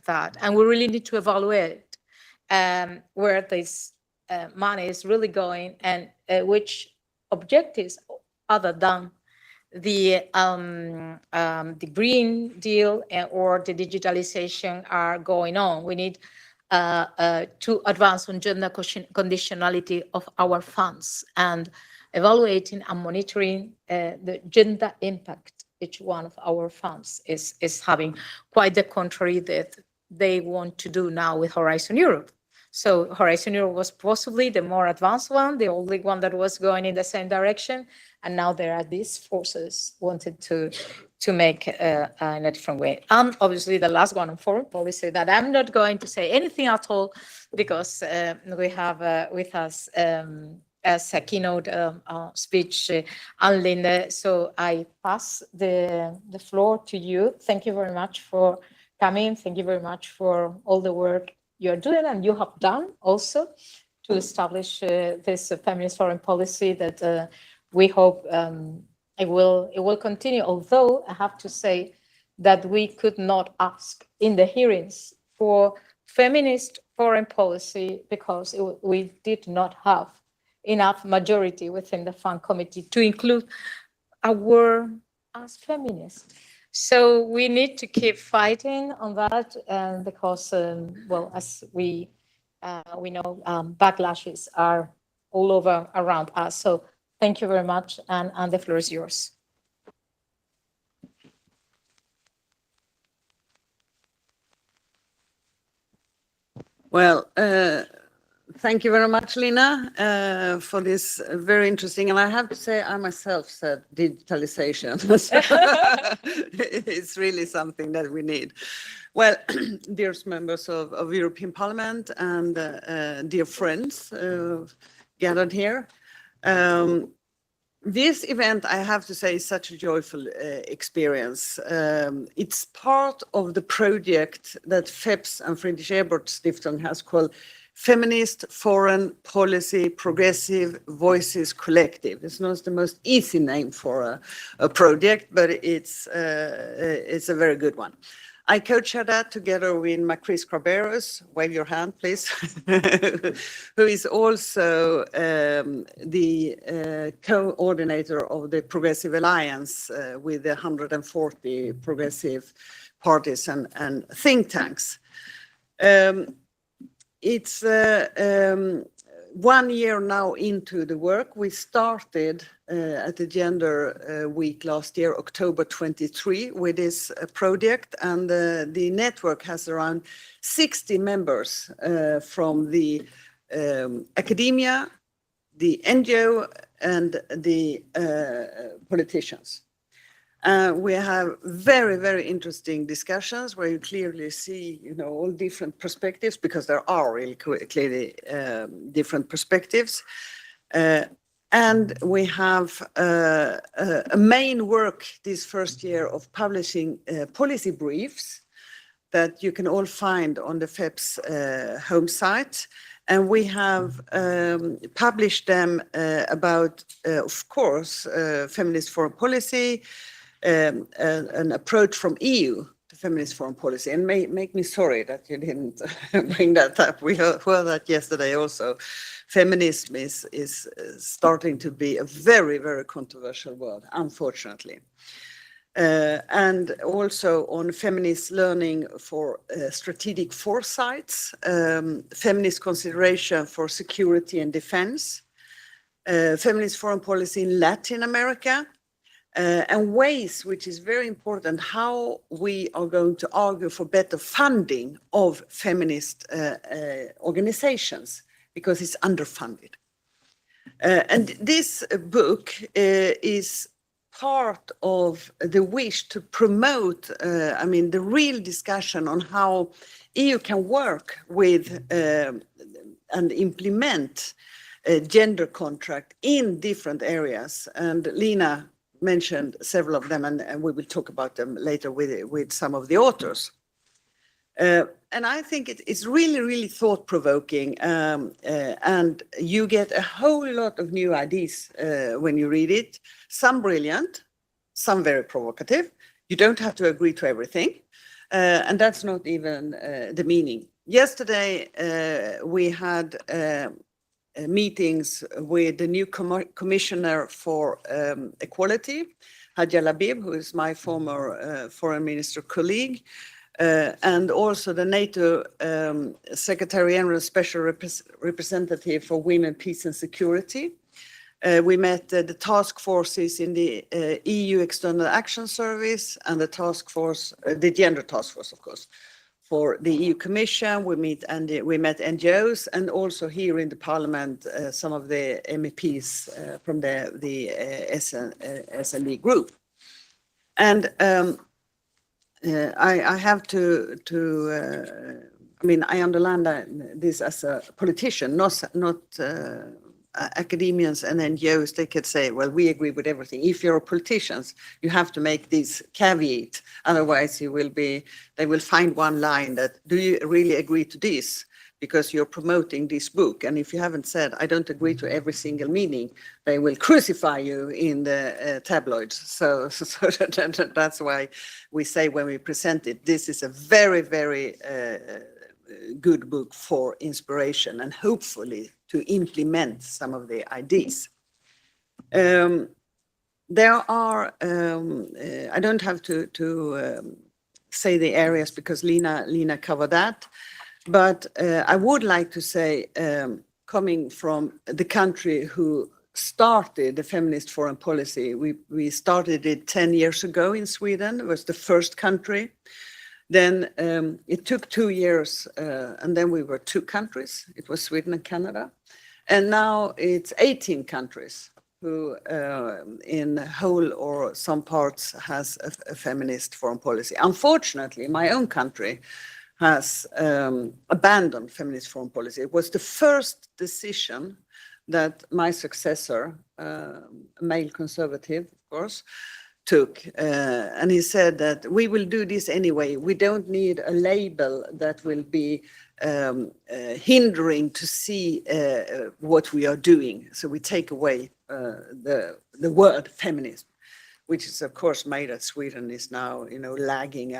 that. And we really need to evaluate where this money is really going and which objectives other than the Green Deal or the digitalization are going on. We need to advance on gender conditionality of our funds and evaluating and monitoring the gender impact each one of our funds is having, quite the contrary that they want to do now with Horizon Europe. So Horizon Europe was possibly the more advanced one, the only one that was going in the same direction. And now there are these forces wanted to make in a different way. And obviously the last one on foreign policy that I'm not going to say anything at all because we have with us as a keynote speech Anne Linde. So I pass the floor to you. Thank you very much for coming. Thank you very much for all the work you're doing and you have done also to establish this feminist foreign policy that we hope it will continue. Although I have to say that we could not ask in the hearings for feminist foreign policy because we did not have enough majority within the FAN committee to include a word as feminist. So we need to keep fighting on that because, well, as we know, backlashes are all over around us. So thank you very much, and the floor is yours. Well, thank you very much, Lina, for this very interesting. And I have to say, I myself said digitalization. It's really something that we need. Well, dear members of European Parliament and dear friends gathered here. This event, I have to say, is such a joyful experience. It's part of the project that FEPS and Friedrich Ebert Stiftung has called Feminist Foreign Policy Progressive Voices Collective. It's not the most easy name for a project, but it's a very good one. I co-chair that together with Macris Carberos, wave your hand please, who is also the coordinator of the Progressive Alliance with the 140 progressive parties and think tanks. It's 1 year now into the work. We started at the Gender Week last year, October 23, with this project, and the network has around 60 members from the academia, the NGO, and the politicians. We have very, very interesting discussions where you clearly see, you know, all different perspectives, because there are really clearly different perspectives. And we have a main work this first year of publishing policy briefs that you can all find on the FEPS home site. And we have published them about, of course, feminist foreign policy, an approach from EU to feminist foreign policy, and make me sorry that you didn't bring that up. We heard that yesterday also. Feminism is starting to be a very, very controversial word, unfortunately. And also on feminist learning for strategic foresights, feminist consideration for security and defense, feminist foreign policy in Latin America, and ways, which is very important, how we are going to argue for better funding of feminist organizations, because it's underfunded. And this book is part of the wish to promote, I mean, the real discussion on how EU can work with and implement a gender contract in different areas. And Lina mentioned several of them, and we will talk about them later with some of the authors. And I think it's really, really thought-provoking, and you get a whole lot of new ideas when you read it. Some brilliant, some very provocative. You don't have to agree to everything. And that's not even the meaning. Yesterday, we had meetings with the new commissioner for equality, Hadja Labib, who is my former foreign minister colleague, and also the NATO Secretary General Special Representative for Women, Peace and Security. We met the task forces in the EU External Action Service and the task force, the gender task force, of course, for the EU Commission. We met NGOs, and also here in the Parliament, some of the MEPs from the SND group. And I have to I mean, I underline this as a politician, not academians and NGOs. They could say, well, we agree with everything. If you're politicians, you have to make this caveat. Otherwise, they will find one line that, do you really agree to this? Because you're promoting this book. And if you haven't said, I don't agree to every single meaning, they will crucify you in the tabloids. So that's why we say when we present it, this is a very, very good book for inspiration and hopefully to implement some of the ideas. There are, I don't have to say the areas because Lina covered that, but I would like to say, coming from the country who started the feminist foreign policy, we started it 10 years ago in Sweden. It was the first country. Then it took 2 years, and then we were 2 countries. It was Sweden and Canada. And now it's 18 countries who in whole or some parts has a feminist foreign policy. Unfortunately, my own country has abandoned feminist foreign policy. It was the first decision that my successor, a male conservative, of course, took, and he said that we will do this anyway. We don't need a label that will be hindering to see what we are doing. So we take away the word feminism, which is of course made that Sweden is now, lagging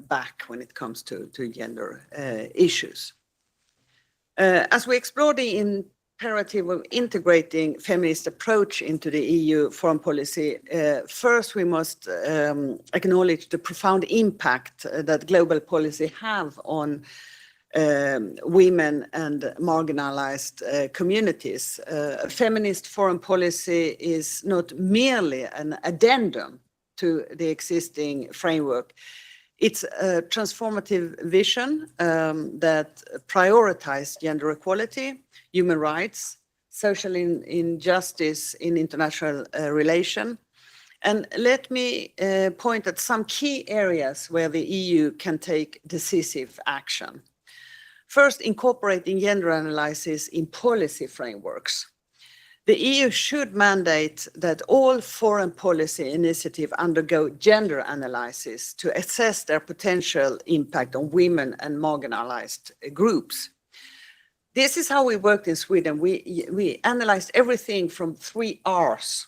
back when it comes to gender issues. As we explore the imperative of integrating feminist approach into the EU foreign policy, first we must acknowledge the profound impact that global policy have on women and marginalized communities. Feminist foreign policy is not merely an addendum to the existing framework. It's a transformative vision that prioritizes gender equality, human rights, social injustice in international relation. And let me point at some key areas where the EU can take decisive action. First, incorporating gender analysis in policy frameworks. The EU should mandate that all foreign policy initiatives undergo gender analysis to assess their potential impact on women and marginalized groups. This is how we worked in Sweden. We analyzed everything from 3 R's: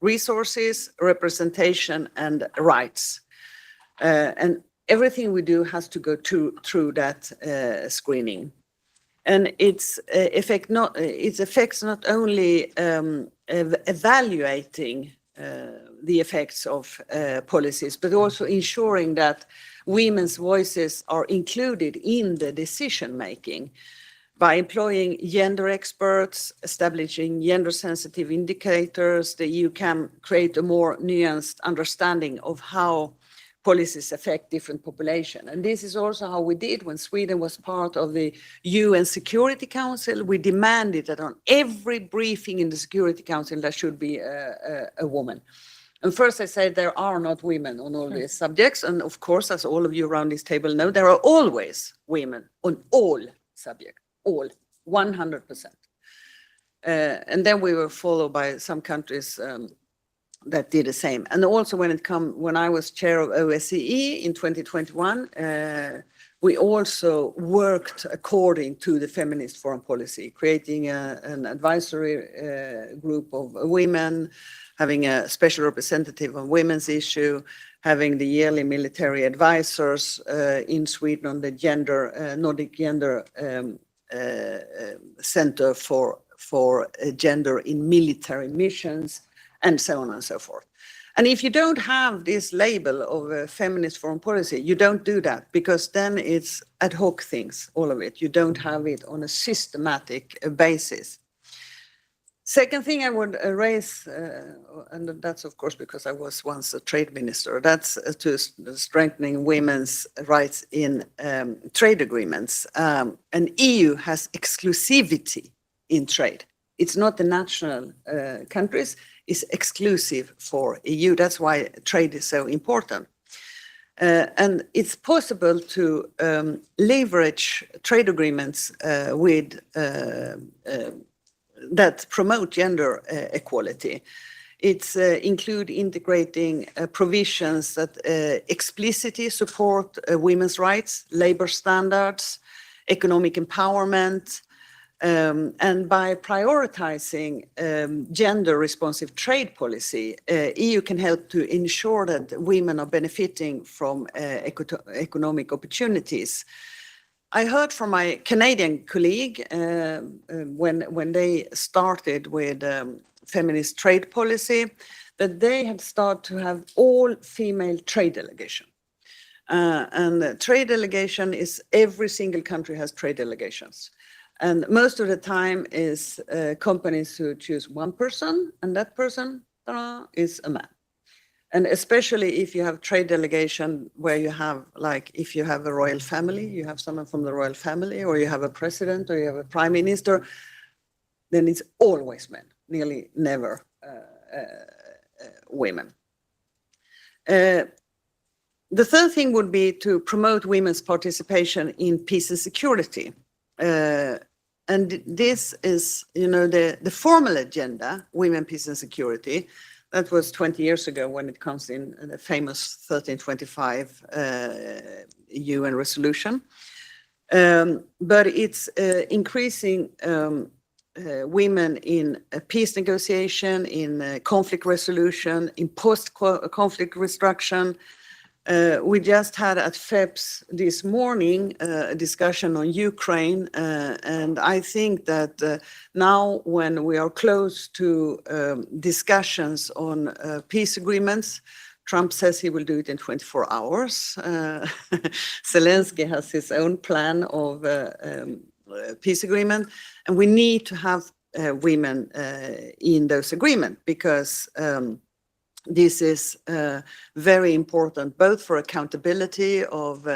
resources, representation, and rights. And everything we do has to go through that screening. And its effects not only evaluating the effects of policies, but also ensuring that women's voices are included in the decision making by employing gender experts, establishing gender-sensitive indicators. The EU can create a more nuanced understanding of how policies affect different populations. And this is also how we did when Sweden was part of the UN Security Council. We demanded that on every briefing in the Security Council there should be a woman. And first I said there are not women on all these subjects. And of course, as all of you around this table know, there are always women on all subjects, all, 100%. And then we were followed by some countries that did the same. And also when I was chair of OSCE in 2021, we also worked according to the feminist foreign policy, creating an advisory group of women, having a special representative on women's issue, having the yearly military advisors in Sweden on the Nordic Gender Center for Gender in Military Missions, and so on and so forth. And if you don't have this label of a feminist foreign policy, you don't do that, because then it's ad hoc things, all of it. You don't have it on a systematic basis. Second thing I would raise, and that's of course because I was once a trade minister, that's to strengthening women's rights in trade agreements. And EU has exclusivity in trade. It's not the national countries, it's exclusive for EU. That's why trade is so important. And it's possible to leverage trade agreements with that promote gender equality. It's include integrating provisions that explicitly support women's rights, labor standards, economic empowerment, and by prioritizing gender responsive trade policy, EU can help to ensure that women are benefiting from economic opportunities. I heard from my Canadian colleague when they started with feminist trade policy that they had started to have all female trade delegation. And trade delegation is every single country has trade delegations. And most of the time is companies who choose one person, and that person is a man. And especially if you have trade delegation where you have, like, if you have a royal family, you have someone from the royal family, or you have a president, or you have a prime minister, then it's always men, nearly never women. The third thing would be to promote women's participation in peace and security. And this is, you know, the formal agenda, women, peace and security. That was 20 years ago when it comes in the famous 1325 UN resolution. But it's increasing women in peace negotiation, in conflict resolution, in post-conflict reconstruction. We just had at FEPS this morning a discussion on Ukraine, and I think that now when we are close to discussions on peace agreements, Trump says he will do it in 24 hours. Zelensky has his own plan of peace agreement, and we need to have women in those agreements, because this is very important, both for accountability of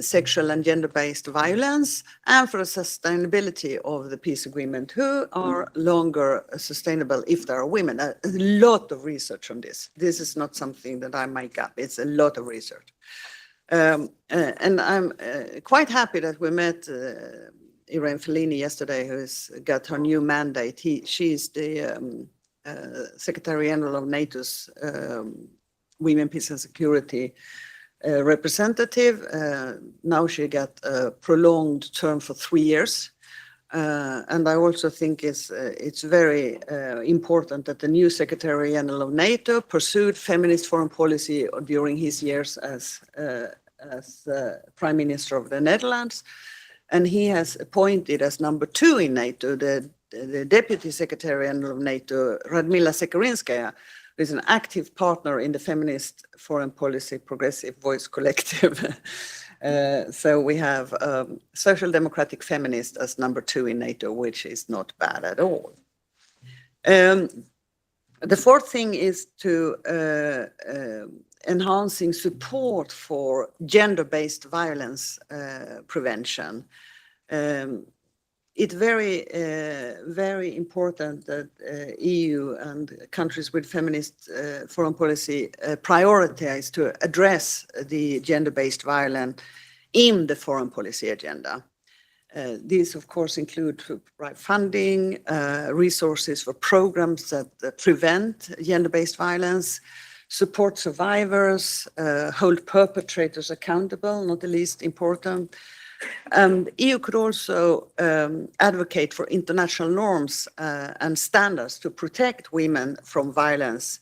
sexual and gender-based violence, and for the sustainability of the peace agreement, who are longer sustainable if there are women. A lot of research on this. This is not something that I make up. It's a lot of research. And I'm quite happy that we met Irene Fellini yesterday, who's got her new mandate. She's the Secretary General of NATO's Women, Peace and Security representative. Now she got a prolonged term for 3 years. And I also think it's very important that the new Secretary General of NATO pursued feminist foreign policy during his years as Prime Minister of the Netherlands. And he has appointed as number 2 in NATO the Deputy Secretary General of NATO, Radmila Sekerinskaya, who is an active partner in the Feminist Foreign Policy Progressive Voice Collective. So we have Social Democratic Feminist as number 2 in NATO, which is not bad at all. The fourth thing is to enhancing support for gender-based violence prevention. It's very important that EU and countries with feminist foreign policy prioritize to address the gender-based violence in the foreign policy agenda. These, of course, include funding, resources for programs that prevent gender-based violence, support survivors, hold perpetrators accountable, not the least important. EU could also advocate for international norms and standards to protect women from violence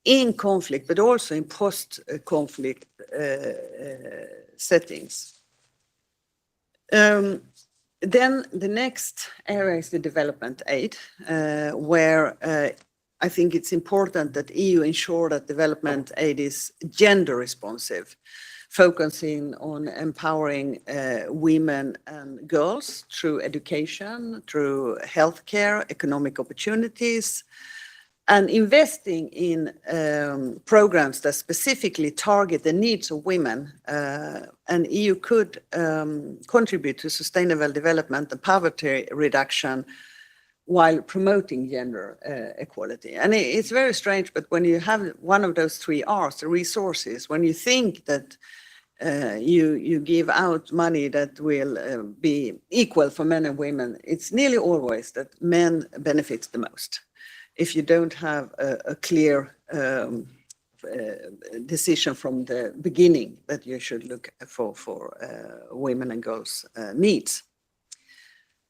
in conflict, but also in post-conflict settings. Then the next area is the development aid, where I think it's important that EU ensure that development aid is gender responsive, focusing on empowering women and girls through education, through healthcare, economic opportunities, and investing in programs that specifically target the needs of women. And EU could contribute to sustainable development and poverty reduction while promoting gender equality. And it's very strange, but when you have one of those three R's, the resources, when you think that you give out money that will be equal for men and women, it's nearly always that men benefit the most. If you don't have a clear decision from the beginning that you should look for women and girls' needs.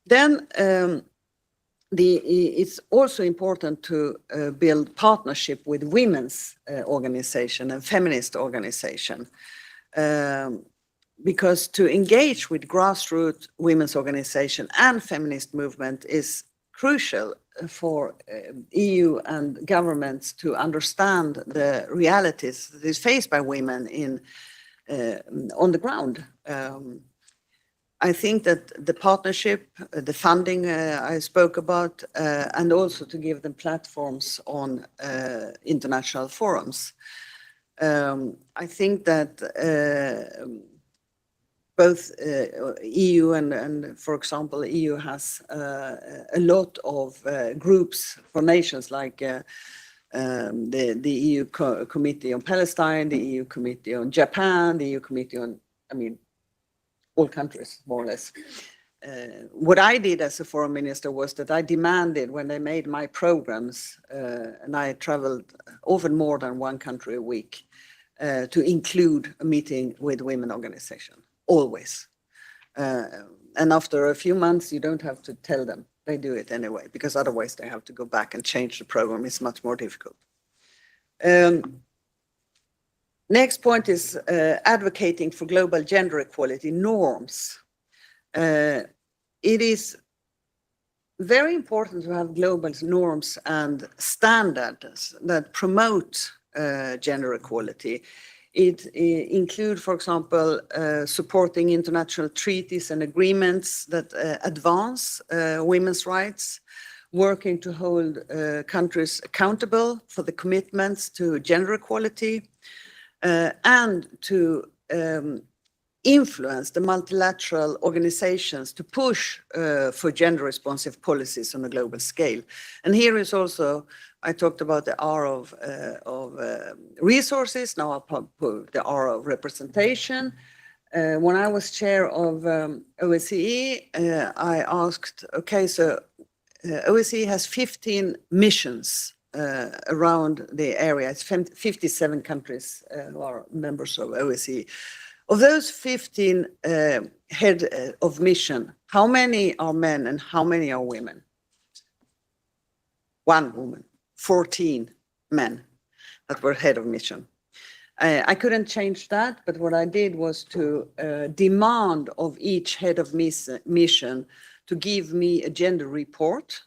Then it's also important to build partnership with women's organization and feminist organization, because to engage with grassroots women's organization and feminist movement is crucial for EU and governments to understand the realities that is faced by women on the ground. I think that the partnership, the funding I spoke about, and also to give them platforms on international forums. I think that both EU and, for example, EU has a lot of groups for nations like the EU Committee on Palestine, the EU Committee on Japan, the EU Committee on, all countries, more or less. What I did as a foreign minister was that I demanded, when they made my programs, and I traveled often more than one country a week, to include a meeting with women organization. Always. And after a few months, you don't have to tell them. They do it anyway, because otherwise they have to go back and change the program. It's much more difficult. Next point is advocating for global gender equality norms. It is very important to have global norms and standards that promote gender equality. It includes, for example, supporting international treaties and agreements that advance women's rights, working to hold countries accountable for the commitments to gender equality, and to influence the multilateral organizations to push for gender responsive policies on a global scale. And here is also, I talked about the R of resources, now I'll put the R of representation. When I was chair of OSCE, I asked, okay, so OSCE has 15 missions around the area. It's 57 countries who are members of OSCE. Of those 15 head of mission, how many are men and how many are women? One woman, 14 men that were head of mission. I couldn't change that, but what I did was to demand of each head of mission to give me a gender report,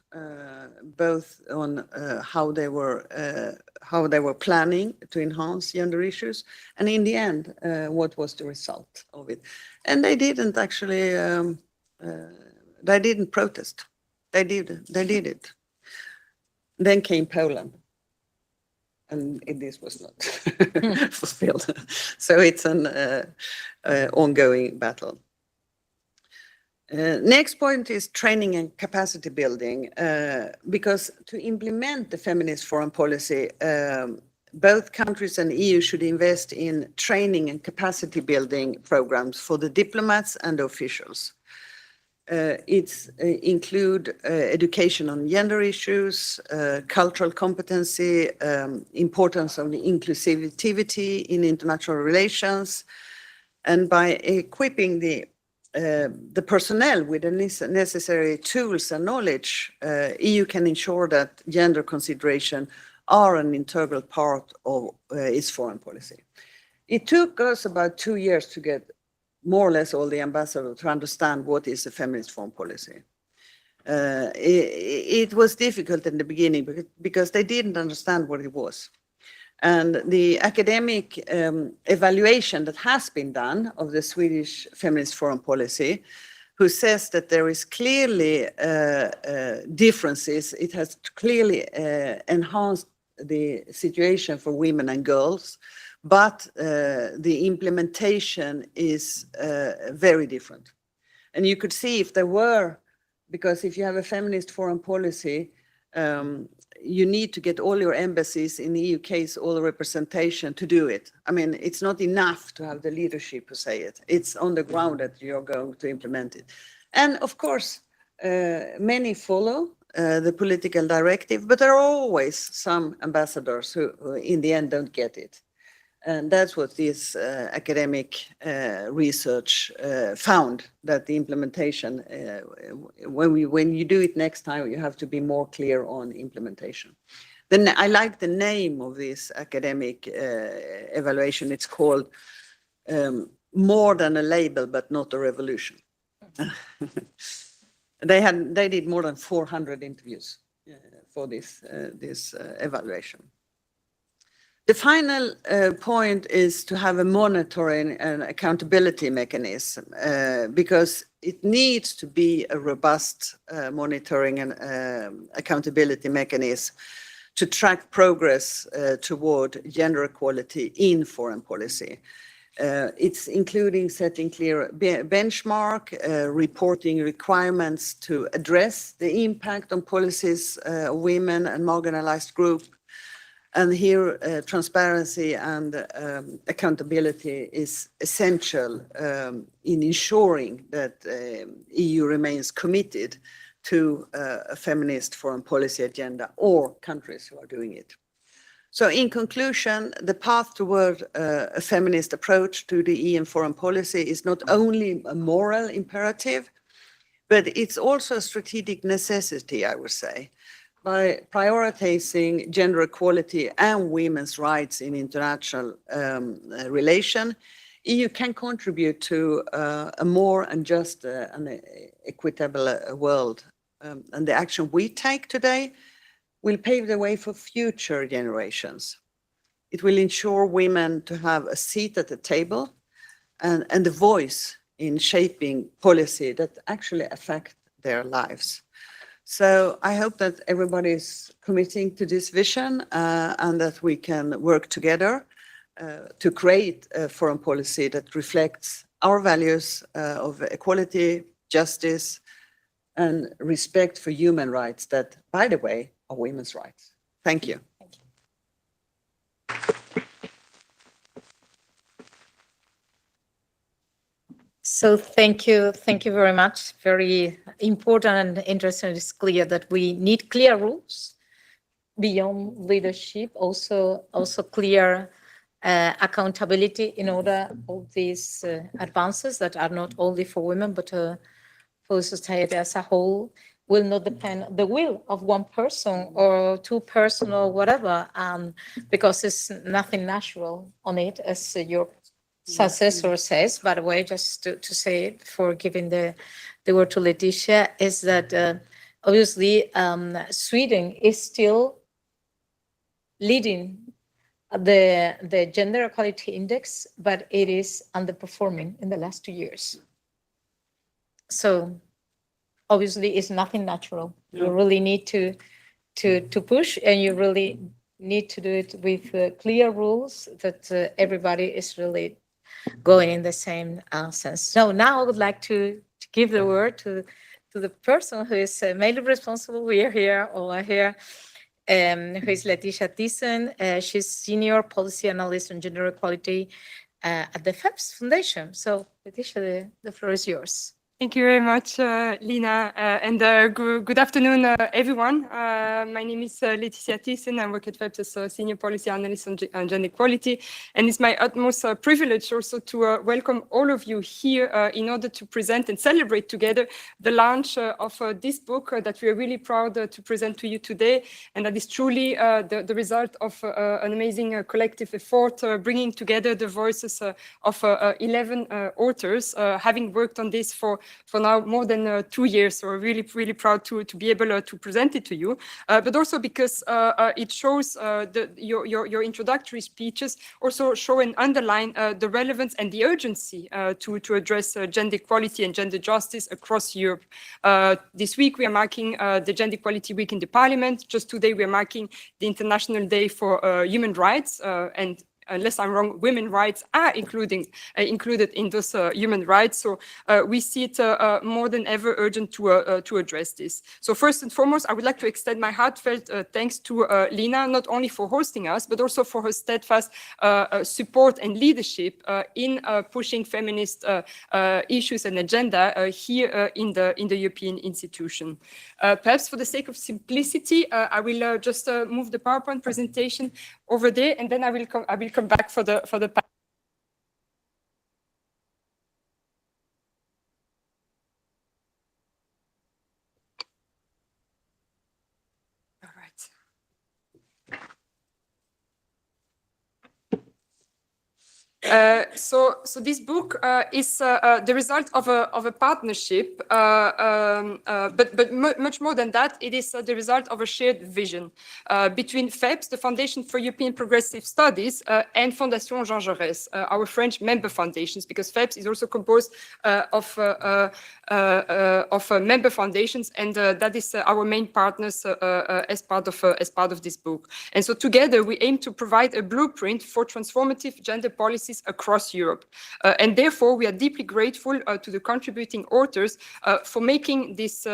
both on how they were planning to enhance gender issues, and in the end, what was the result of it. And they didn't actually, they didn't protest. They did it. Then came Poland, and this was not fulfilled. So it's an ongoing battle. Next point is training and capacity building, because to implement the feminist foreign policy, both countries and EU should invest in training and capacity building programs for the diplomats and officials. It's include education on gender issues, cultural competency, importance of the inclusivity in international relations, and by equipping the personnel with the necessary tools and knowledge, EU can ensure that gender consideration are an integral part of its foreign policy. It took us about 2 years to get more or less all the ambassadors to understand what is a feminist foreign policy. It was difficult in the beginning because they didn't understand what it was. And the academic evaluation that has been done of the Swedish feminist foreign policy, who says that there is clearly differences, it has clearly enhanced the situation for women and girls, but the implementation is very different. And you could see if there were, because if you have a feminist foreign policy, you need to get all your embassies in the EU case, all the representation to do it. I mean, it's not enough to have the leadership to say it. It's on the ground that you're going to implement it. And of course, many follow the political directive, but there are always some ambassadors who in the end don't get it. And that's what this academic research found, that the implementation, when you do it next time, you have to be more clear on implementation. Then I like the name of this academic evaluation. It's called More Than a Label, but Not a Revolution. They did more than 400 interviews for this evaluation. The final point is to have a monitoring and accountability mechanism because it needs to be a robust monitoring and accountability mechanism to track progress toward gender equality in foreign policy. It's including setting clear benchmark, reporting requirements to address the impact on policies, women and marginalized groups. And here, transparency and accountability is essential in ensuring that EU remains committed to a feminist foreign policy agenda, or countries who are doing it. So in conclusion, the path toward a feminist approach to the EU foreign policy is not only a moral imperative, but it's also a strategic necessity, I would say. By prioritizing gender equality and women's rights in international relation, EU can contribute to a more just and equitable world. And the action we take today will pave the way for future generations. It will ensure women to have a seat at the table and a voice in shaping policy that actually affect their lives. So I hope that everybody is committing to this vision and that we can work together to create a foreign policy that reflects our values of equality, justice, and respect for human rights that, by the way, are women's rights. Thank you. Thank you. So thank you very much. Very important and interesting. It's clear that we need clear rules beyond leadership, also clear accountability in order all these advances that are not only for women but for society as a whole will not depend on the will of one person or two person or whatever, because it's nothing natural on it, as your successor says, by the way, just to say it before giving the word to Leticia, is that obviously Sweden is still leading the gender equality index, but it is underperforming in the last 2 years. So obviously it's nothing natural. You really need to push, and you really need to do it with clear rules that everybody is really going in the same sense. So now I would like to give the word to the person who is mainly responsible. We are here, over here, who is Leticia Thyssen. She's Senior Policy Analyst on Gender Equality at the FEPS Foundation. So Leticia, the floor is yours. Thank you very much, Lina, and good afternoon, everyone. My name is Laetitia Thyssen. I work at FEPS as a Senior Policy Analyst on Gender Equality, and it's my utmost privilege also to welcome all of you here in order to present and celebrate together the launch of this book that we are really proud to present to you today, and that is truly the result of an amazing collective effort, bringing together the voices of 11 authors, having worked on this for now more than 2 years. So we're really proud to be able to present it to you, but also because it shows your introductory speeches also show and underline the relevance and the urgency to address gender equality and gender justice across Europe. This week we are marking the Gender Equality Week in the Parliament. Just today we are marking the International Day for Human Rights, and unless I'm wrong, women's rights are included in those human rights. So we see it more than ever urgent to address this. So first and foremost, I would like to extend my heartfelt thanks to Lina, not only for hosting us, but also for her steadfast support and leadership in pushing feminist issues and agenda here in the European institution. Perhaps for the sake of simplicity, I will just move the PowerPoint presentation over there, and then I will come back for the all right. So this book is the result of a partnership, but much more than that. It is the result of a shared vision between FEPS, the Foundation for European Progressive Studies, and Fondation Jean-Jaurès, our French member foundations, because FEPS is also composed of member foundations, and that is our main partners as part of this book. And so together we aim to provide a blueprint for transformative gender policies across Europe. And therefore, we are deeply grateful to the contributing authors for making this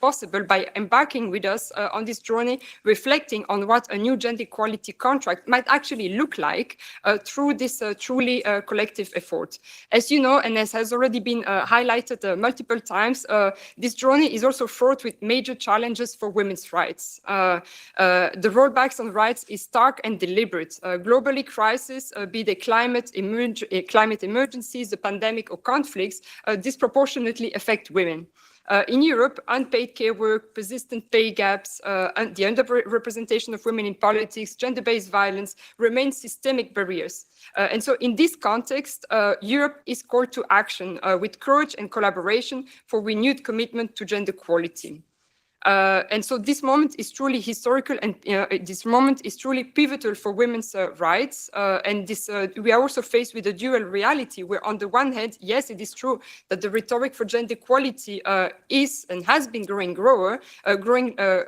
possible by embarking with us on this journey, reflecting on what a new gender equality contract might actually look like through this truly collective effort. As you know, and as has already been highlighted multiple times, this journey is also fraught with major challenges for women's rights. The rollbacks on rights is stark and deliberate. Globally, crises, be they climate emergencies, the pandemic, or conflicts, disproportionately affect women. In Europe, unpaid care work, persistent pay gaps, and the underrepresentation of women in politics, gender-based violence remain systemic barriers. And so in this context, Europe is called to action with courage and collaboration for renewed commitment to gender equality. And so this moment is truly historical, and this moment is truly pivotal for women's rights. And we are also faced with a dual reality where, on the one hand, yes, it is true that the rhetoric for gender equality is and has been growing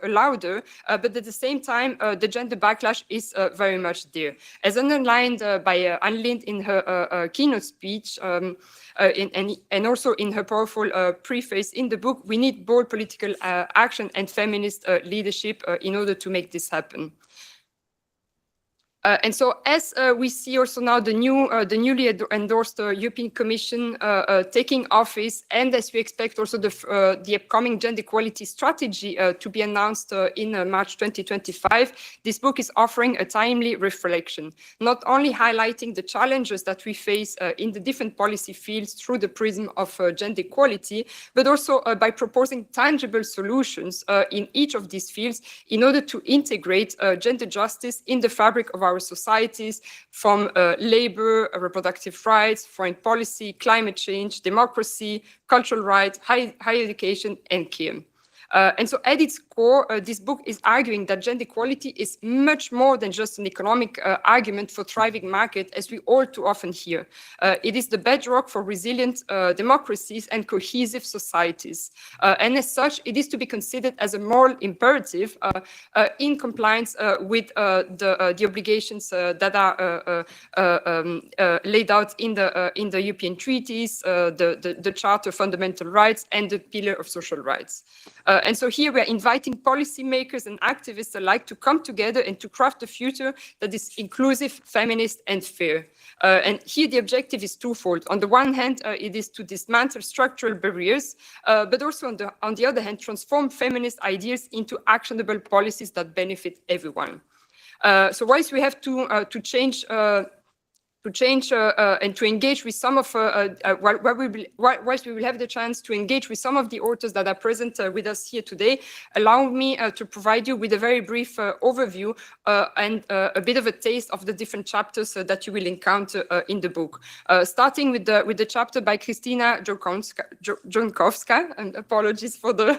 louder, but at the same time, the gender backlash is very much there. As underlined by Anne Lind in her keynote speech, and also in her powerful preface in the book, we need bold political action and feminist leadership in order to make this happen. And so, as we see also now the newly endorsed European Commission taking office, and as we expect also the upcoming gender equality strategy to be announced in March 2025, this book is offering a timely reflection, not only highlighting the challenges that we face in the different policy fields through the prism of gender equality, but also by proposing tangible solutions in each of these fields in order to integrate gender justice in the fabric of our societies, from labor, reproductive rights, foreign policy, climate change, democracy, cultural rights, higher education, and care. And so at its core, this book is arguing that gender equality is much more than just an economic argument for thriving market, as we all too often hear. It is the bedrock for resilient democracies and cohesive societies. And as such, it is to be considered as a moral imperative in compliance with the obligations that are laid out in the European treaties, the Charter of Fundamental Rights, and the Pillar of Social Rights. And so here we're inviting policymakers and activists alike to come together and to craft a future that is inclusive, feminist, and fair. And here the objective is twofold. On the one hand, it is to dismantle structural barriers, but also on the other hand, transform feminist ideas into actionable policies that benefit everyone. So whilst we have to change and to engage with some of, whilst we will have the chance to engage with some of the authors that are present with us here today, allow me to provide you with a very brief overview and a bit of a taste of the different chapters that you will encounter in the book. Starting with the chapter by Krystyna Jonkowska, and apologies for the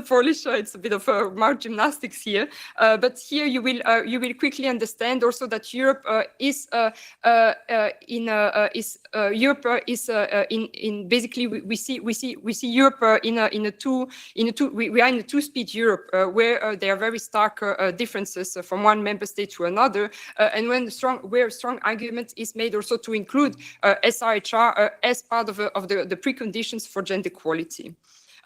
Polish, it's a bit of mouth gymnastics here, but here you will quickly understand also that Europe is basically we see Europe we are in a two-speed Europe where there are very stark differences from one member state to another, and where strong argument is made also to include SRHR as part of the preconditions for gender equality.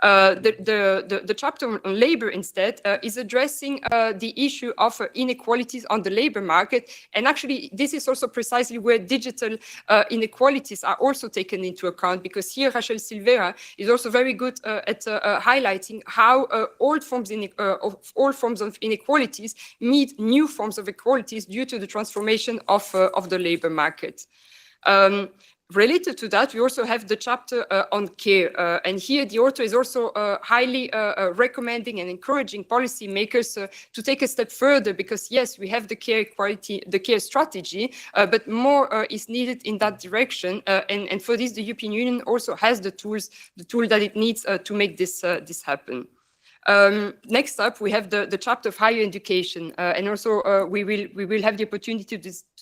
The chapter on labor instead is addressing the issue of inequalities on the labor market, and actually this is also precisely where digital inequalities are also taken into account, because here Rachel Silveira is also very good at highlighting how old forms of inequalities meet new forms of equalities due to the transformation of the labor market. Related to that, we also have the chapter on care. And here the author is also highly recommending and encouraging policymakers to take a step further, because yes, we have the care strategy, but more is needed in that direction. And for this, the European Union also has the tool that it needs to make this happen. Next up, we have the chapter of higher education, and also we will have the opportunity to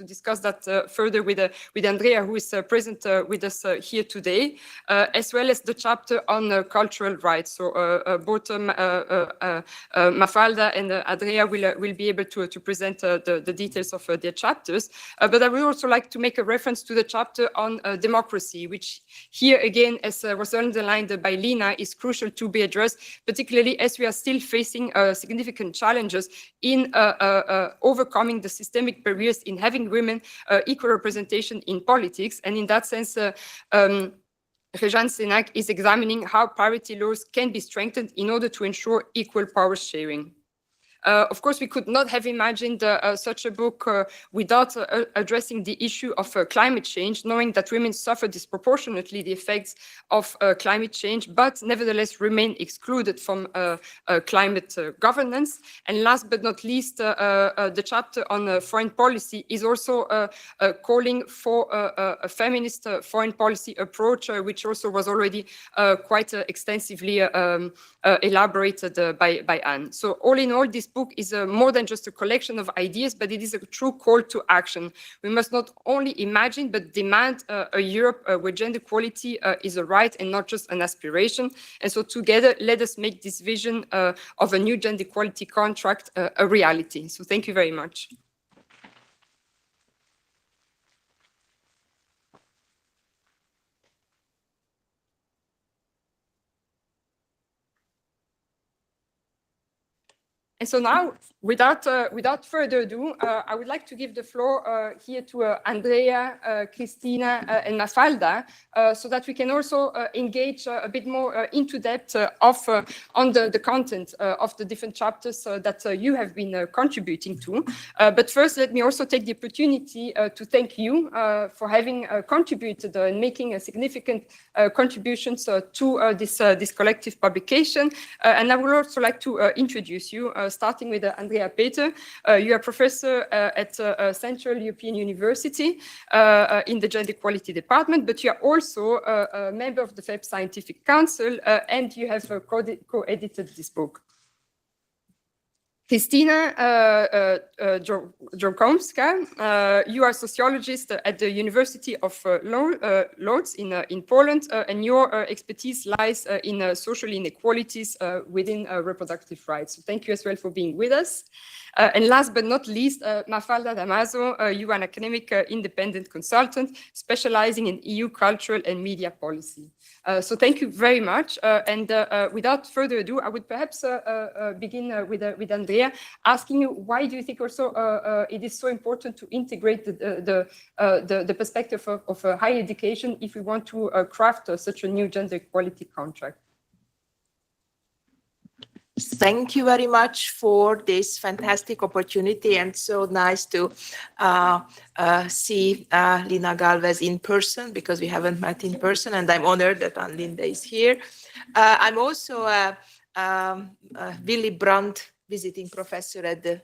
discuss that further with Andrea, who is present with us here today, as well as the chapter on cultural rights. So both Mafalda and Andrea will be able to present the details of their chapters. But I would also like to make a reference to the chapter on democracy, which here again, as was underlined by Lina, is crucial to be addressed, particularly as we are still facing significant challenges in overcoming the systemic barriers in having women equal representation in politics. And in that sense, Rejane Senak is examining how parity laws can be strengthened in order to ensure equal power sharing. Of course, we could not have imagined such a book without addressing the issue of climate change, knowing that women suffer disproportionately the effects of climate change, but nevertheless remain excluded from climate governance. And last but not least, the chapter on foreign policy is also calling for a feminist foreign policy approach, which also was already quite extensively elaborated by Anne. So all in all, this book is more than just a collection of ideas, but it is a true call to action. We must not only imagine, but demand a Europe where gender equality is a right and not just an aspiration. And so together, let us make this vision of a new gender equality contract a reality. So thank you very much. And so now, without further ado, I would like to give the floor here to Andrea, Krystyna, and Mafalda, so that we can also engage a bit more into depth on the content of the different chapters that you have been contributing to. But first, let me also take the opportunity to thank you for having contributed and making a significant contributions to this collective publication. And I would also like to introduce you, starting with Andrea Peter. You are professor at Central European University in the Gender Equality Department, but you are also a member of the FEB Scientific Council, and you have co-edited this book. Kristina Jorkomska, you are a sociologist at the University of Lodz in Poland, and your expertise lies in social inequalities within reproductive rights. So thank you as well for being with us. And last but not least, Mafalda Damaso, you are an academic independent consultant specializing in EU cultural and media policy. So thank you very much. And without further ado, I would perhaps begin with Andrea, asking you, why do you think also it is so important to integrate the perspective of higher education if we want to craft such a new gender equality contract? Thank you very much for this fantastic opportunity, and so nice to see Lina Galvez in person, because we haven't met in person, and I'm honored that Ann Linde is here. I'm also a Willy Brandt visiting professor at the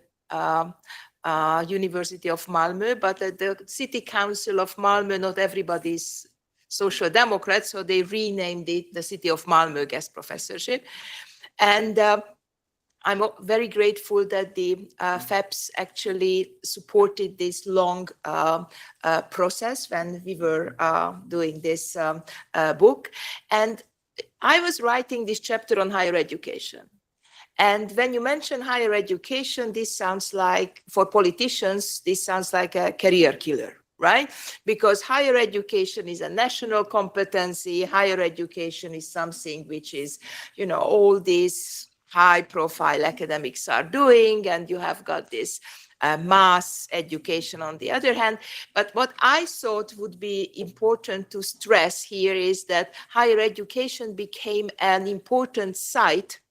University of Malmö, but at the City Council of Malmö, not everybody is social democrat, so they renamed it the City of Malmö guest professorship. And I'm very grateful that the FEPS actually supported this long process when we were doing this book. And I was writing this chapter on higher education. And when you mention higher education, this sounds like, for politicians, this sounds like a career killer, right? Because higher education is a national competency. Higher education is something which is, you know, all these high-profile academics are doing, and you have got this mass education on the other hand. But what I thought would be important to stress here is that higher education became an important site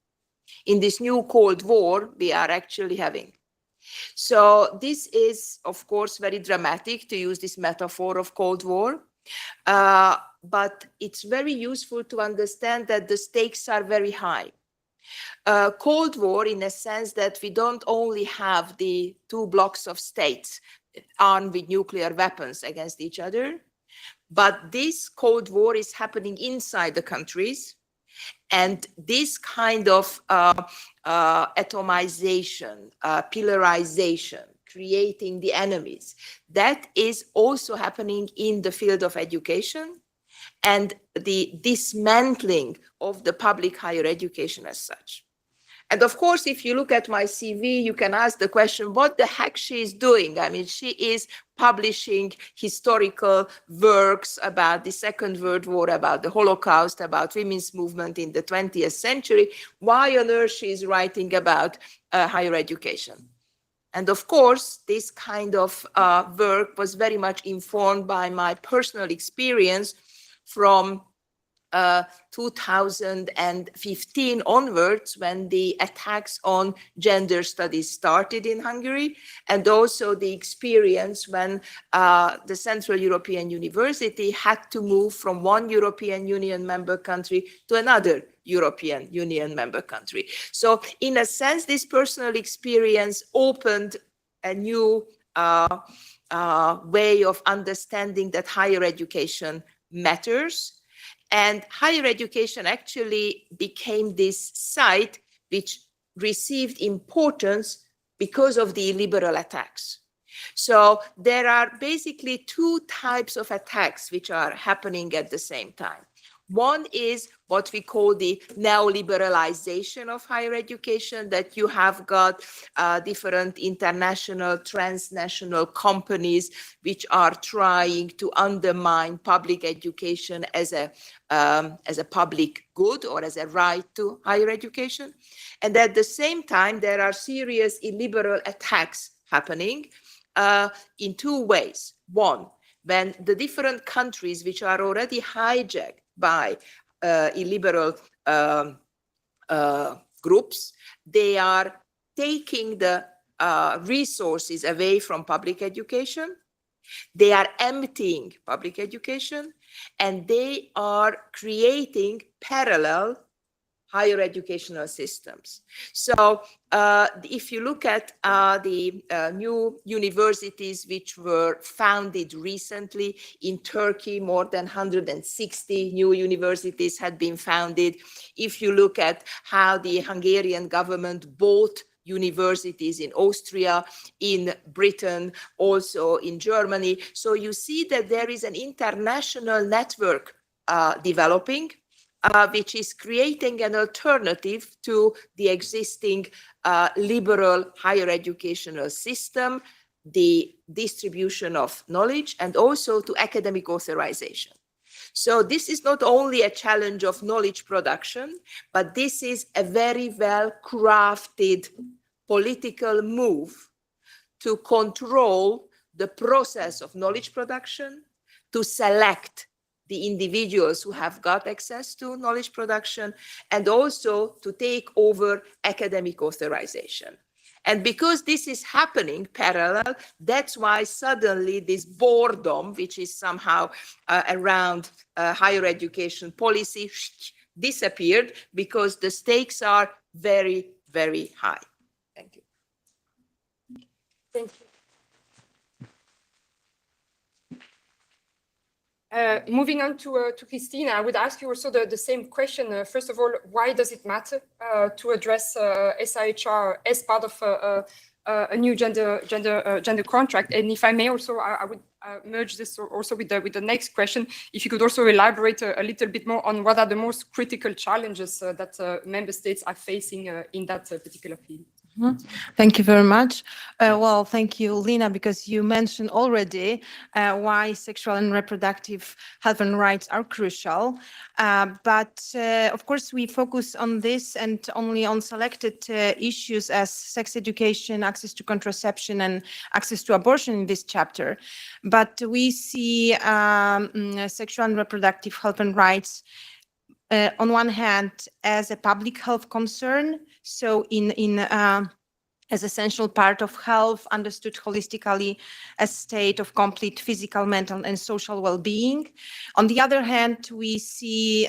in this new Cold War we are actually having. So this is, of course, very dramatic to use this metaphor of Cold War, but it's very useful to understand that the stakes are very high. Cold War in a sense that we don't only have the two blocks of states armed with nuclear weapons against each other, but this Cold War is happening inside the countries. And this kind of atomization, pillarization, creating the enemies, that is also happening in the field of education and the dismantling of the public higher education as such. And of course, if you look at my CV, you can ask the question, what the heck she is doing? I mean, she is publishing historical works about the Second World War, about the Holocaust, about women's movement in the 20th century. Why on earth she is writing about higher education? And of course, this kind of work was very much informed by my personal experience from 2015 onwards, when the attacks on gender studies started in Hungary, and also the experience when the Central European University had to move from one European Union member country to another European Union member country. So in a sense, this personal experience opened a new way of understanding that higher education matters. And higher education actually became this site which received importance because of the illiberal attacks. So there are basically two types of attacks which are happening at the same time. One is what we call the neoliberalization of higher education, that you have got different international, transnational companies which are trying to undermine public education as a public good or as a right to higher education. And at the same time, there are serious illiberal attacks happening in two ways. One, when the different countries which are already hijacked by illiberal groups, they are taking the resources away from public education. They are emptying public education, and they are creating parallel higher educational systems. So if you look at the new universities which were founded recently in Turkey, more than 160 new universities had been founded. If you look at how the Hungarian government bought universities in Austria, in Britain, also in Germany. So you see that there is an international network developing, which is creating an alternative to the existing liberal higher educational system, the distribution of knowledge, and also to academic authorization. So this is not only a challenge of knowledge production, but this is a very well crafted political move to control the process of knowledge production, to select the individuals who have got access to knowledge production, and also to take over academic authorization. And because this is happening parallel, that's why suddenly this boredom, which is somehow around higher education policy, disappeared, because the stakes are very, very high. Thank you. Thank you. Moving on to Christina, I would ask you also the same question. First of all, why does it matter to address SIHR as part of a new gender contract? And if I may also, I would merge this also with the next question. If you could also elaborate a little bit more on what are the most critical challenges that member states are facing in that particular field. Thank you very much. Well, thank you, Lina, because you mentioned already why sexual and reproductive health and rights are crucial. But of course, we focus on this and only on selected issues as sex education, access to contraception, and access to abortion in this chapter. But we see sexual and reproductive health and rights on one hand as a public health concern, so as essential part of health, understood holistically as state of complete physical, mental, and social well-being. On the other hand, we see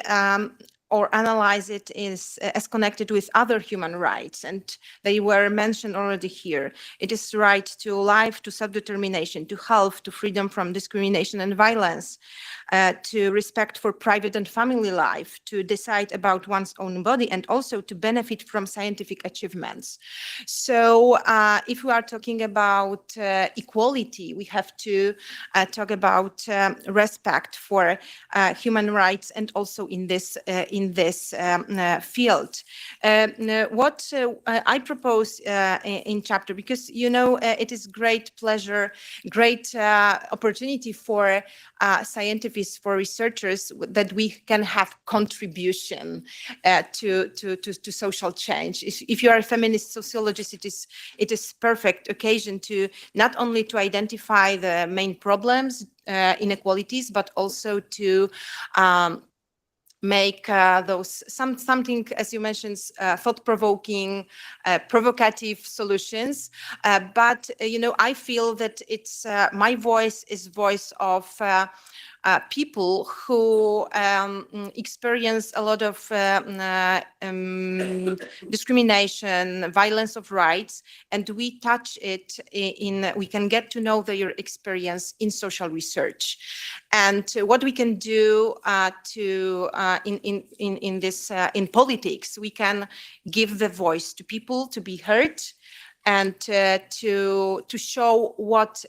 or analyze it as connected with other human rights, and they were mentioned already here. It is right to life, to self-determination, to health, to freedom from discrimination and violence, to respect for private and family life, to decide about one's own body, and also to benefit from scientific achievements. So if we are talking about equality, we have to talk about respect for human rights, and also in this field. What I propose in chapter, because it is great pleasure, great opportunity for scientists, for researchers, that we can have contribution to social change. If you are a feminist sociologist, it is perfect occasion to not only to identify the main problems, inequalities, but also to make those something, as you mentioned, thought-provoking, provocative solutions. But I feel that it's my voice is voice of people who experience a lot of discrimination, violence of rights, and we touch it we can get to know their experience in social research. And what we can do in politics, we can give the voice to people to be heard, and to show what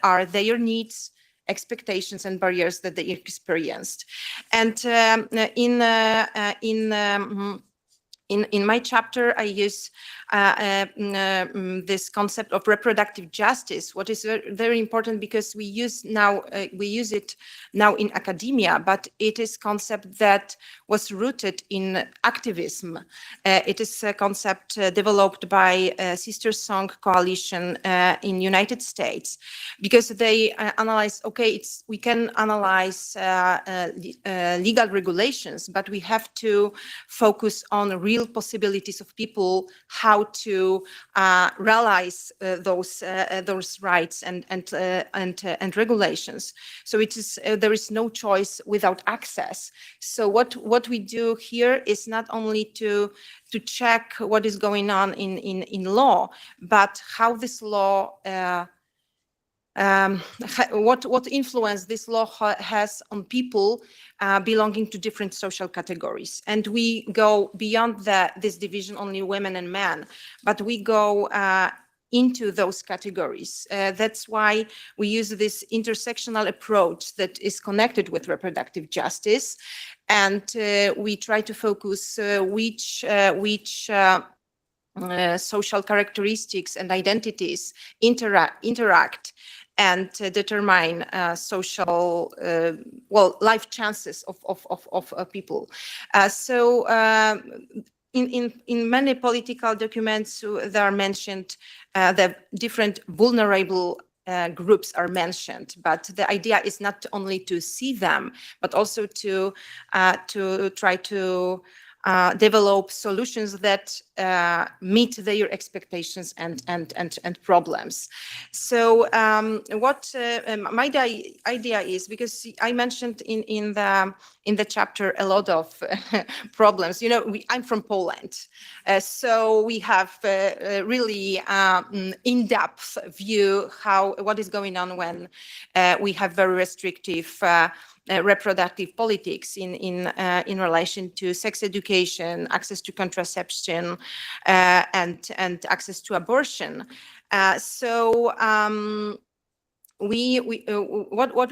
are their needs, expectations, and barriers that they experienced. And in my chapter, I use this concept of reproductive justice, what is very important, because we use it now in academia, but it is concept that was rooted in activism. It is a concept developed by Sister Song Coalition in United States, because they analyze, we can analyze legal regulations, but we have to focus on real possibilities of people, how to realize those rights and regulations. So it is there is no choice without access. So what we do here is not only to check what is going on in law, but how this law what influence this law has on people belonging to different social categories. And we go beyond this division, only women and men, but we go into those categories. That's why we use this intersectional approach that is connected with reproductive justice. And we try to focus which social characteristics and identities interact and determine social, life chances of people. In many political documents that are mentioned, the different vulnerable groups are mentioned, but the idea is not only to see them, but also to try to develop solutions that meet their expectations and problems. So what my idea is, because I mentioned in the chapter a lot of problems. You know, I'm from Poland, so we have really in-depth view what is going on when we have very restrictive reproductive politics in relation to sex education, access to contraception, and access to abortion. What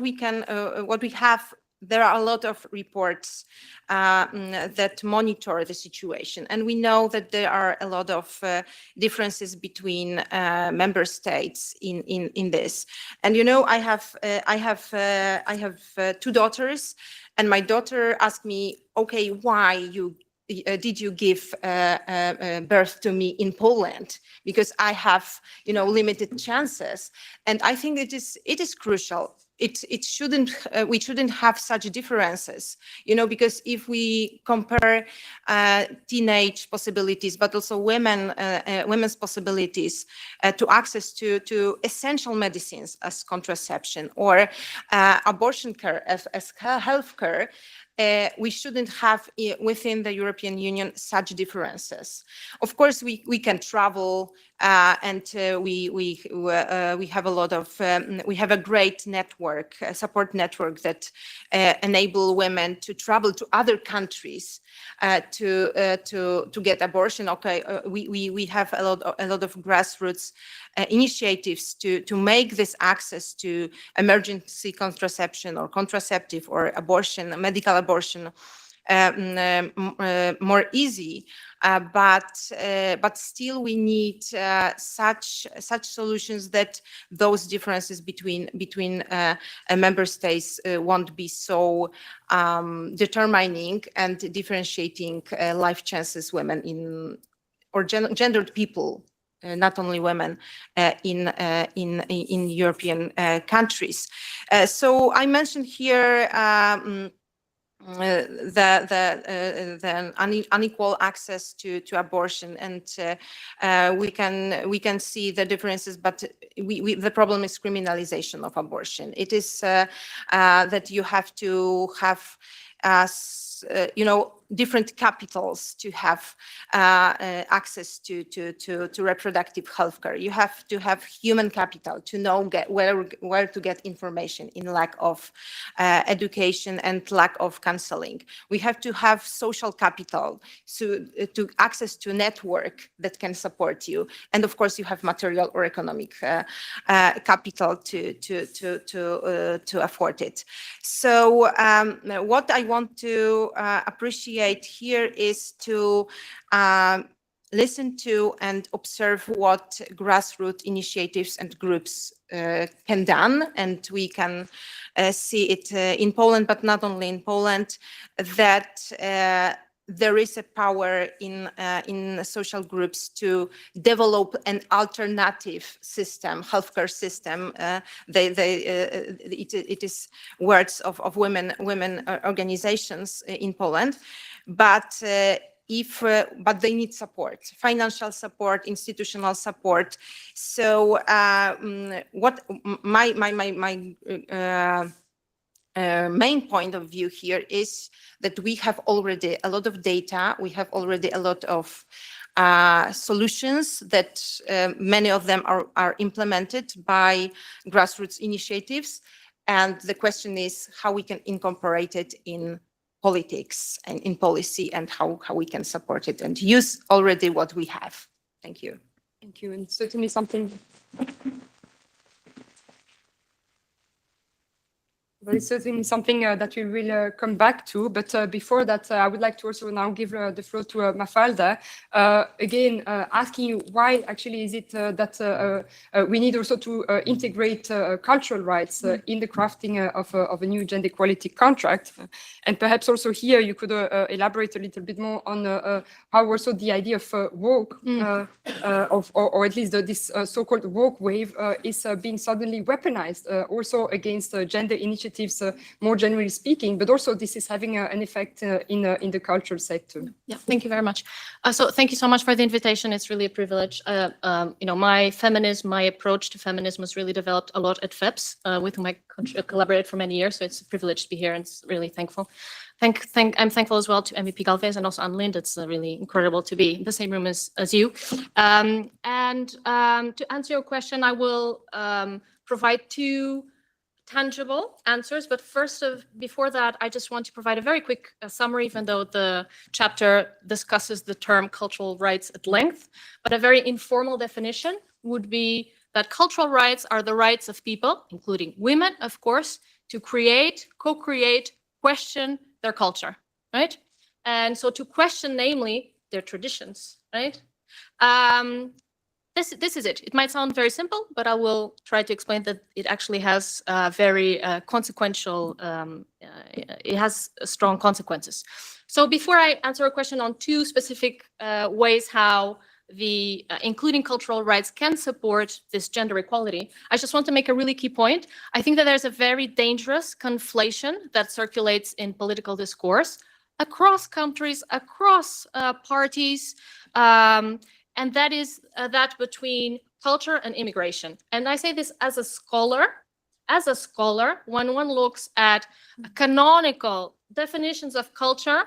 we have. There are a lot of reports that monitor the situation, and we know that there are a lot of differences between member states in this. And you know, I have two daughters, and my daughter asked me, "Okay, why did you give birth to me in Poland? Because I have, you know, limited chances." And I think it is crucial. We shouldn't have such differences, you know, because if we compare teenage possibilities, but also women's possibilities to access to essential medicines as contraception or abortion care as health care, we shouldn't have within the European Union such differences. Of course, we can travel and we have a lot of we have a great network, a support network that enable women to travel to other countries to get abortion. Okay, we have a lot of grassroots initiatives to make this access to emergency contraception or contraceptive or abortion, medical abortion, more easy, but still we need such solutions that those differences between member states won't be so determining and differentiating life chances women or gendered people. Not only women in European countries. So I mentioned here the unequal access to abortion, and we can see the differences, but the problem is criminalization of abortion. It is that you have to have you know, different capitals to have access to reproductive health care. You have to have human capital to know where to get information in lack of education and lack of counseling. We have to have social capital to access to network that can support you, and of course you have material or economic capital to afford it. So what I want to appreciate here is to listen to and observe what grassroots initiatives and groups can done, and we can see it in Poland, but not only in Poland, that there is a power in social groups to develop an alternative system, healthcare system. It is words of women organizations in Poland, but but they need support, financial support, institutional support. So what my main point of view here is that we have already a lot of data, we have already a lot of solutions that many of them are implemented by grassroots initiatives. And the question is how we can incorporate it in politics and in policy, and how we can support it and use already what we have. Thank you. Thank you. And certainly something Well, it's certainly something that we will come back to. But before that, I would like to also now give the floor to Mafalda. Again, asking you why actually is it that we need also to integrate cultural rights in the crafting of a new gender equality contract. And perhaps also here you could elaborate a little bit more on how also the idea of woke, or at least this so-called woke wave is being suddenly weaponized also against gender initiatives, more generally speaking, but also this is having an effect in the cultural sector. Yeah, thank you very much. So thank you so much for the invitation. It's really a privilege. My approach to feminism was really developed a lot at FEPS, with whom I collaborated for many years. So it's a privilege to be here, and it's really thankful. I'm thankful as well to MVP Galvez and also Anne Lind. It's really incredible to be in the same room as you. To answer your question, I will provide two tangible answers, but before that, I just want to provide a very quick summary, even though the chapter discusses the term cultural rights at length. But a very informal definition would be that cultural rights are the rights of people, including women, of course, to create, co-create, question their culture, right? And so to question, namely, their traditions, right? This is it. It might sound very simple, but I will try to explain that it actually has very consequential, it has strong consequences. So before I answer a question on two specific ways how the including cultural rights can support this gender equality, I just want to make a really key point. I think that there's a very dangerous conflation that circulates in political discourse across countries, across parties, and that is that between culture and immigration. And I say this as a scholar. As a scholar, when one looks at canonical definitions of culture,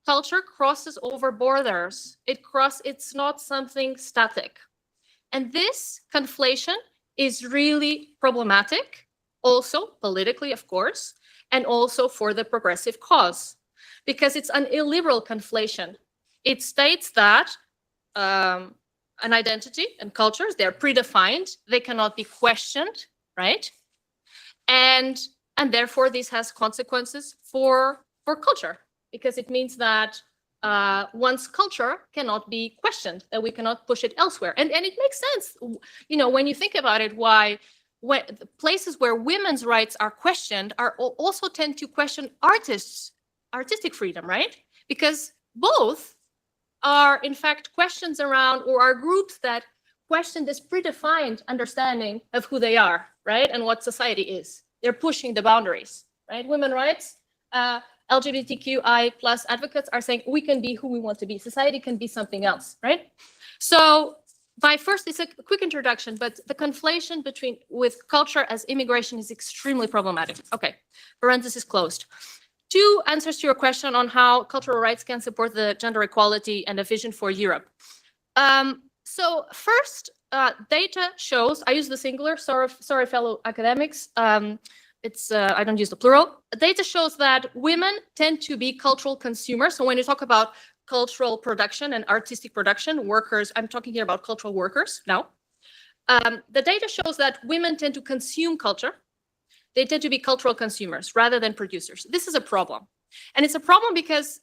culture crosses over borders. It's not something static. And this conflation is really problematic, also politically, of course, and also for the progressive cause, because it's an illiberal conflation. It states that an identity and cultures, they're predefined, they cannot be questioned, right? And therefore this has consequences for culture, because it means that one's culture cannot be questioned, that we cannot push it elsewhere. And it makes sense, when you think about it, when places where women's rights are questioned are also tend to question artistic freedom, right? Because both are in fact questions around, or are groups that question this predefined understanding of who they are, right? And what society is. They're pushing the boundaries, right? Women's rights, LGBTQI plus advocates are saying we can be who we want to be. Society can be something else, right? So it's a quick introduction, but the conflation with culture as immigration is extremely problematic. Okay, parenthesis closed. Two answers to your question on how cultural rights can support the gender equality and a vision for Europe. So first, data shows, I use the singular, sorry fellow academics, I don't use the plural. Data shows that women tend to be cultural consumers. So when you talk about cultural production and artistic production, workers, I'm talking here about cultural workers now. The data shows that women tend to consume culture. They tend to be cultural consumers rather than producers. This is a problem. And it's a problem because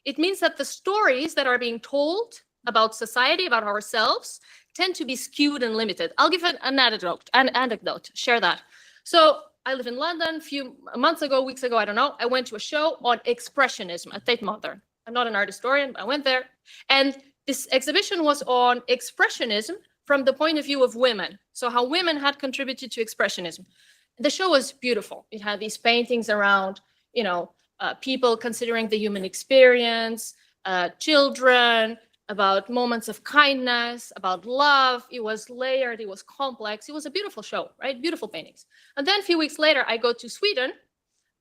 it means that the stories that are being told about society, about ourselves, tend to be skewed and limited. I'll give an anecdote, share that. So I live in London. A few months ago, weeks ago, I don't know, I went to a show on expressionism at Tate Modern. I'm not an art historian, but I went there. And this exhibition was on expressionism from the point of view of women. So how women had contributed to expressionism. The show was beautiful. It had these paintings around, people considering the human experience, children, about moments of kindness, about love. It was layered, it was complex. It was a beautiful show, right? Beautiful paintings. And then a few weeks later, I go to Sweden,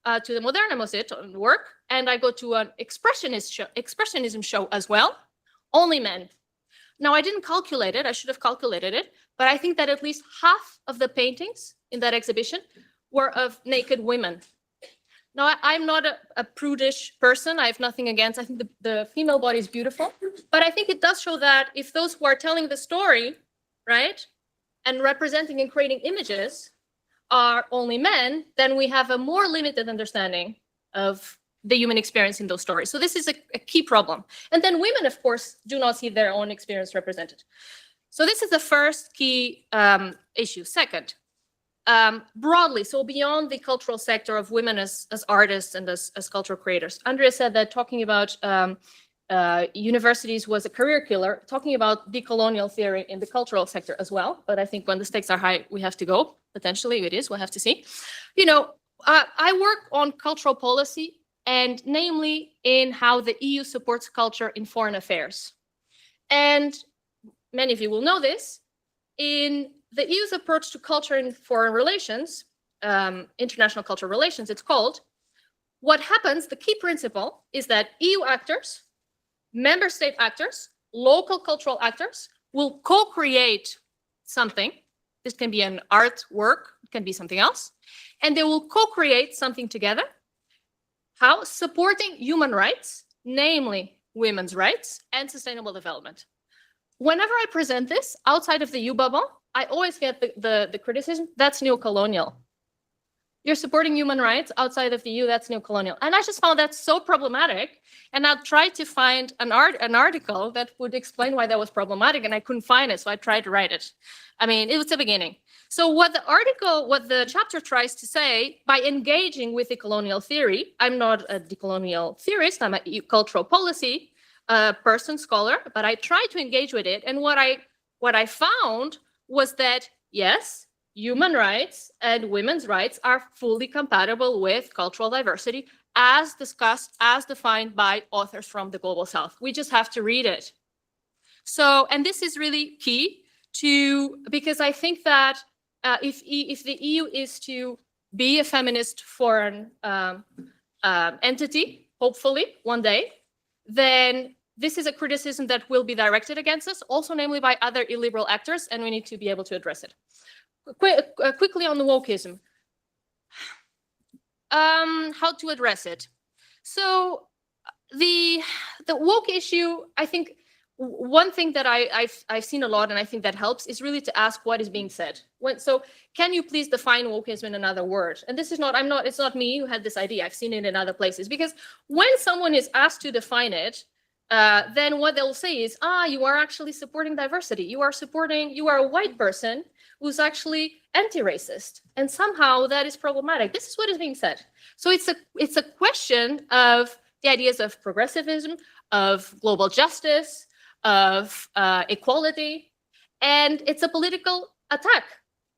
to the Moderna Museet on work, and I go to an expressionism show as well. Only men, Now, I didn't calculate it. I should have calculated it. But I think that at least half of the paintings in that exhibition were of naked women. Now, I'm not a prudish person. I have nothing against. I think the female body is beautiful. But I think it does show that if those who are telling the story, right, and representing and creating images are only men, then we have a more limited understanding of the human experience in those stories. So this is a key problem. And then women, of course, do not see their own experience represented. So this is the first key issue. Second, broadly, so beyond the cultural sector of women as artists and as cultural creators, Andrea said that talking about universities was a career killer, talking about decolonial theory in the cultural sector as well. But I think when the stakes are high, we have to go. Potentially it is, we'll have to see. You know, I work on cultural policy, and namely in how the EU supports culture in foreign affairs. And many of you will know this, in the EU's approach to culture in foreign relations, international cultural relations, it's called, what happens, the key principle is that EU actors, member state actors, local cultural actors will co-create something. This can be an art work, it can be something else, and they will co-create something together. How? Supporting human rights, namely women's rights and sustainable development. Whenever I present this outside of the EU bubble, I always get the criticism, that's neo-colonial. You're supporting human rights outside of the EU, that's neo-colonial. And I just found that so problematic. And I tried to find an article that would explain why that was problematic, and I couldn't find it, so I tried to write it. I mean, it was the beginning. So what the chapter tries to say, by engaging with decolonial theory, I'm not a decolonial theorist, I'm a cultural policy person, scholar, but I tried to engage with it. And what I found was that, yes, human rights and women's rights are fully compatible with cultural diversity as discussed, as defined by authors from the Global South. We just have to read it. So, and this is really key because I think that if the EU is to be a feminist foreign entity, hopefully one day, then this is a criticism that will be directed against us, also namely by other illiberal actors, and we need to be able to address it. Quickly on the wokeism. How to address it. So the woke issue, I think one thing that I've seen a lot, and I think that helps, is really to ask what is being said. So can you please define wokeism in another word? And this is not, it's not me who had this idea. I've seen it in other places. Because when someone is asked to define it, then what they'll say is, you are actually supporting diversity. You are a white person who's actually anti-racist. And somehow that is problematic. This is what is being said. So it's a question of the ideas of progressivism, of global justice, of equality, and it's a political attack.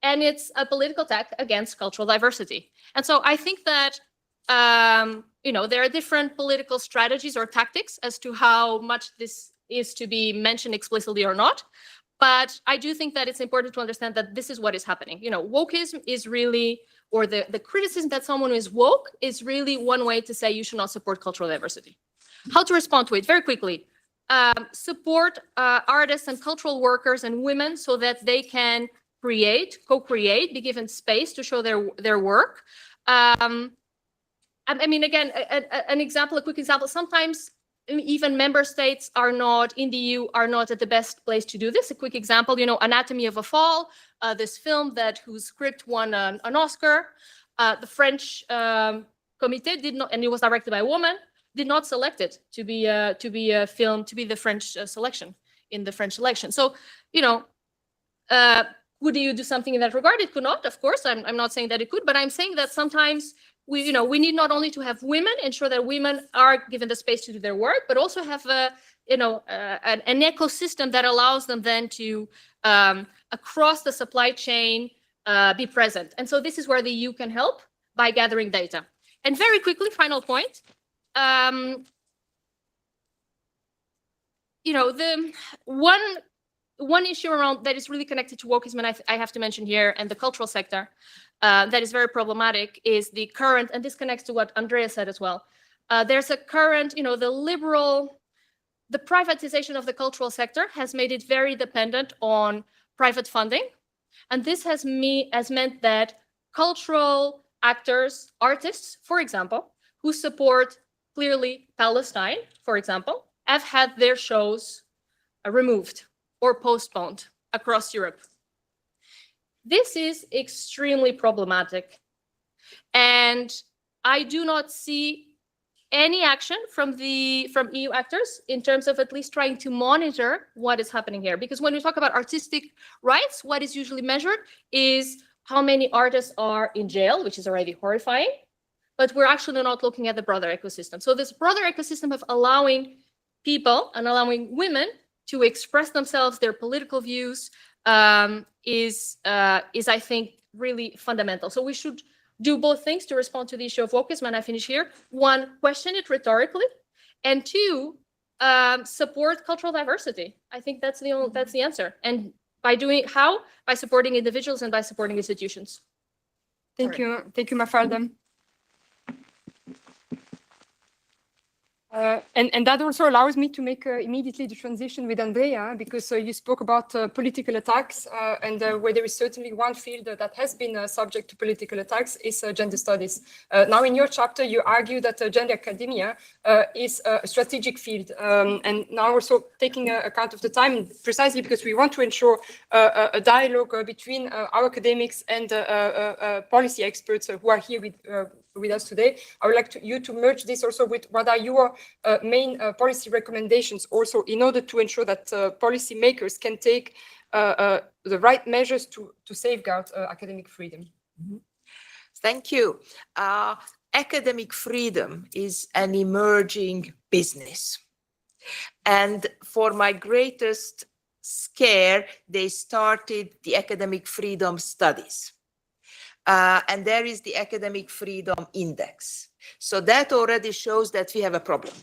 And it's a political attack against cultural diversity. And so I think that there are different political strategies or tactics as to how much this is to be mentioned explicitly or not. But I do think that it's important to understand that this is what is happening. Wokeism is really, or the criticism that someone is woke is really one way to say you should not support cultural diversity. How to respond to it? Very quickly. Support artists and cultural workers and women so that they can co-create, be given space to show their work. I mean, again, a quick example. Sometimes even member states are not, in the EU, are not at the best place to do this. A quick example, Anatomy of a Fall, this film whose script won an Oscar. The French committee did not, and it was directed by a woman, did not select it to be a film, to be the French selection in the French election. So, could you do something in that regard? It could not, of course. I'm not saying that it could, but I'm saying that sometimes we need not only to have women, ensure that women are given the space to do their work, but also have an ecosystem that allows them then to, across the supply chain, be present. And so this is where the EU can help by gathering data. And very quickly, final point. The one issue around that is really connected to wokeism, and I have to mention here, and the cultural sector, that is very problematic is the current, and this connects to what Andrea said as well. There's a current, the the privatization of the cultural sector has made it very dependent on private funding. And this has meant that cultural actors, artists, for example, who support clearly Palestine, for example, have had their shows removed or postponed across Europe. This is extremely problematic. And I do not see any action from EU actors in terms of at least trying to monitor what is happening here. Because when we talk about artistic rights, what is usually measured is how many artists are in jail, which is already horrifying, but we're actually not looking at the broader ecosystem. So this broader ecosystem of allowing people and allowing women to express themselves, their political views, is I think, really fundamental. So we should do both things to respond to the issue of wokeism, and I finish here. One, question it rhetorically, and two, support cultural diversity. I think that's the answer. And by doing how? By supporting individuals and by supporting institutions. Thank you, Mafalda. And that also allows me to make immediately the transition with Andrea, because you spoke about political attacks, and where there is certainly one field that has been subject to political attacks is gender studies. Now, in your chapter, you argue that gender academia is a strategic field, and now also taking account of the time, precisely because we want to ensure a dialogue between our academics and policy experts who are here with us today. I would like you to merge this also with what are your main policy recommendations also in order to ensure that policymakers can take the right measures to safeguard academic freedom. Mm-hmm. Thank you. Academic freedom is an emerging business. And for my greatest scare, they started the academic freedom studies. And there is the Academic Freedom Index. So that already shows that we have a problem,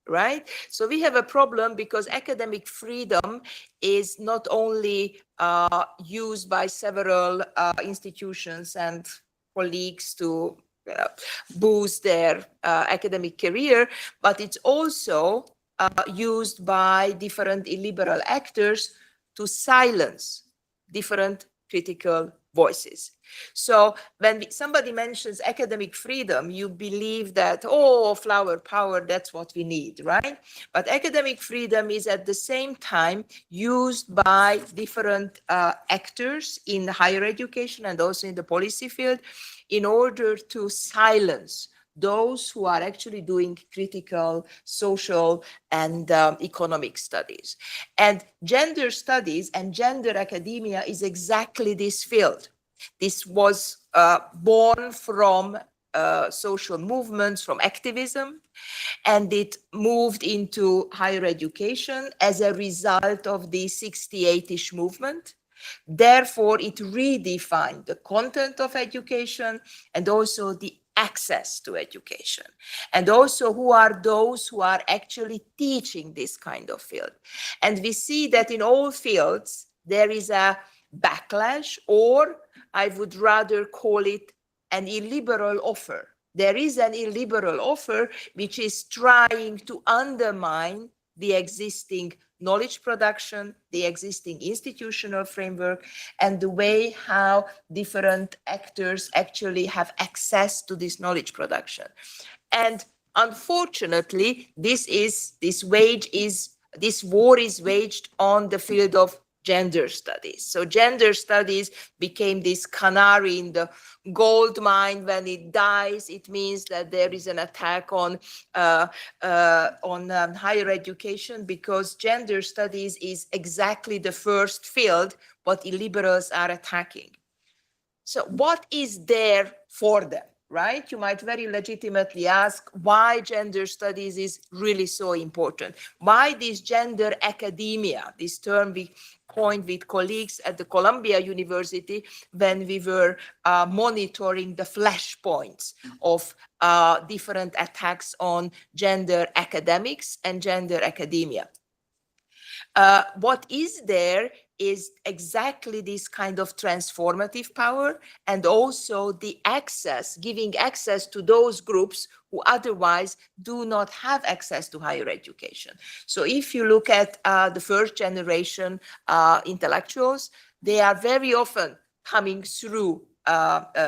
right? So we have a problem because academic freedom is not only used by several institutions and colleagues to boost their academic career, but it's also used by different illiberal actors to silence different critical voices. So when somebody mentions academic freedom, you believe that, oh, flower power, that's what we need, right? But academic freedom is at the same time used by different actors in higher education and also in the policy field in order to silence those who are actually doing critical social and economic studies. And gender studies and gender academia is exactly this field. This was born from social movements, from activism, and it moved into higher education as a result of the 68-ish movement. Therefore, it redefined the content of education and also the access to education, and also who are those who are actually teaching this kind of field. And we see that in all fields, there is a backlash, or I would rather call it an illiberal offer. There is an illiberal offer which is trying to undermine the existing knowledge production, the existing institutional framework, and the way how different actors actually have access to this knowledge production. And unfortunately, this war is waged on the field of gender studies. So gender studies became this canary in the gold mine. When it dies, it means that there is an attack on higher education, because gender studies is exactly the first field what illiberals are attacking. So what is there for them, right? You might very legitimately ask why gender studies is really so important. Why this gender academia, this term we coined with colleagues at the Columbia University when we were monitoring the flashpoints of different attacks on gender academics and gender academia. What is there is exactly this kind of transformative power, and also the access, giving access to those groups who otherwise do not have access to higher education. So if you look at the first generation intellectuals, they are very often coming through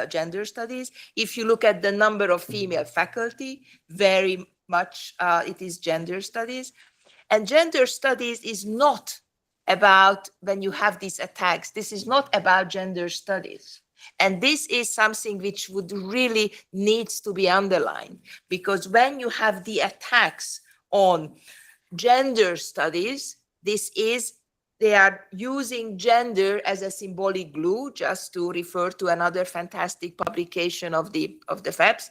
gender studies. If you look at the number of female faculty, very much it is gender studies. And gender studies is not about when you have these attacks. This is not about gender studies. And this is something which would really needs to be underlined, because when you have the attacks on gender studies, they are using gender as a symbolic glue, just to refer to another fantastic publication of the FEPS,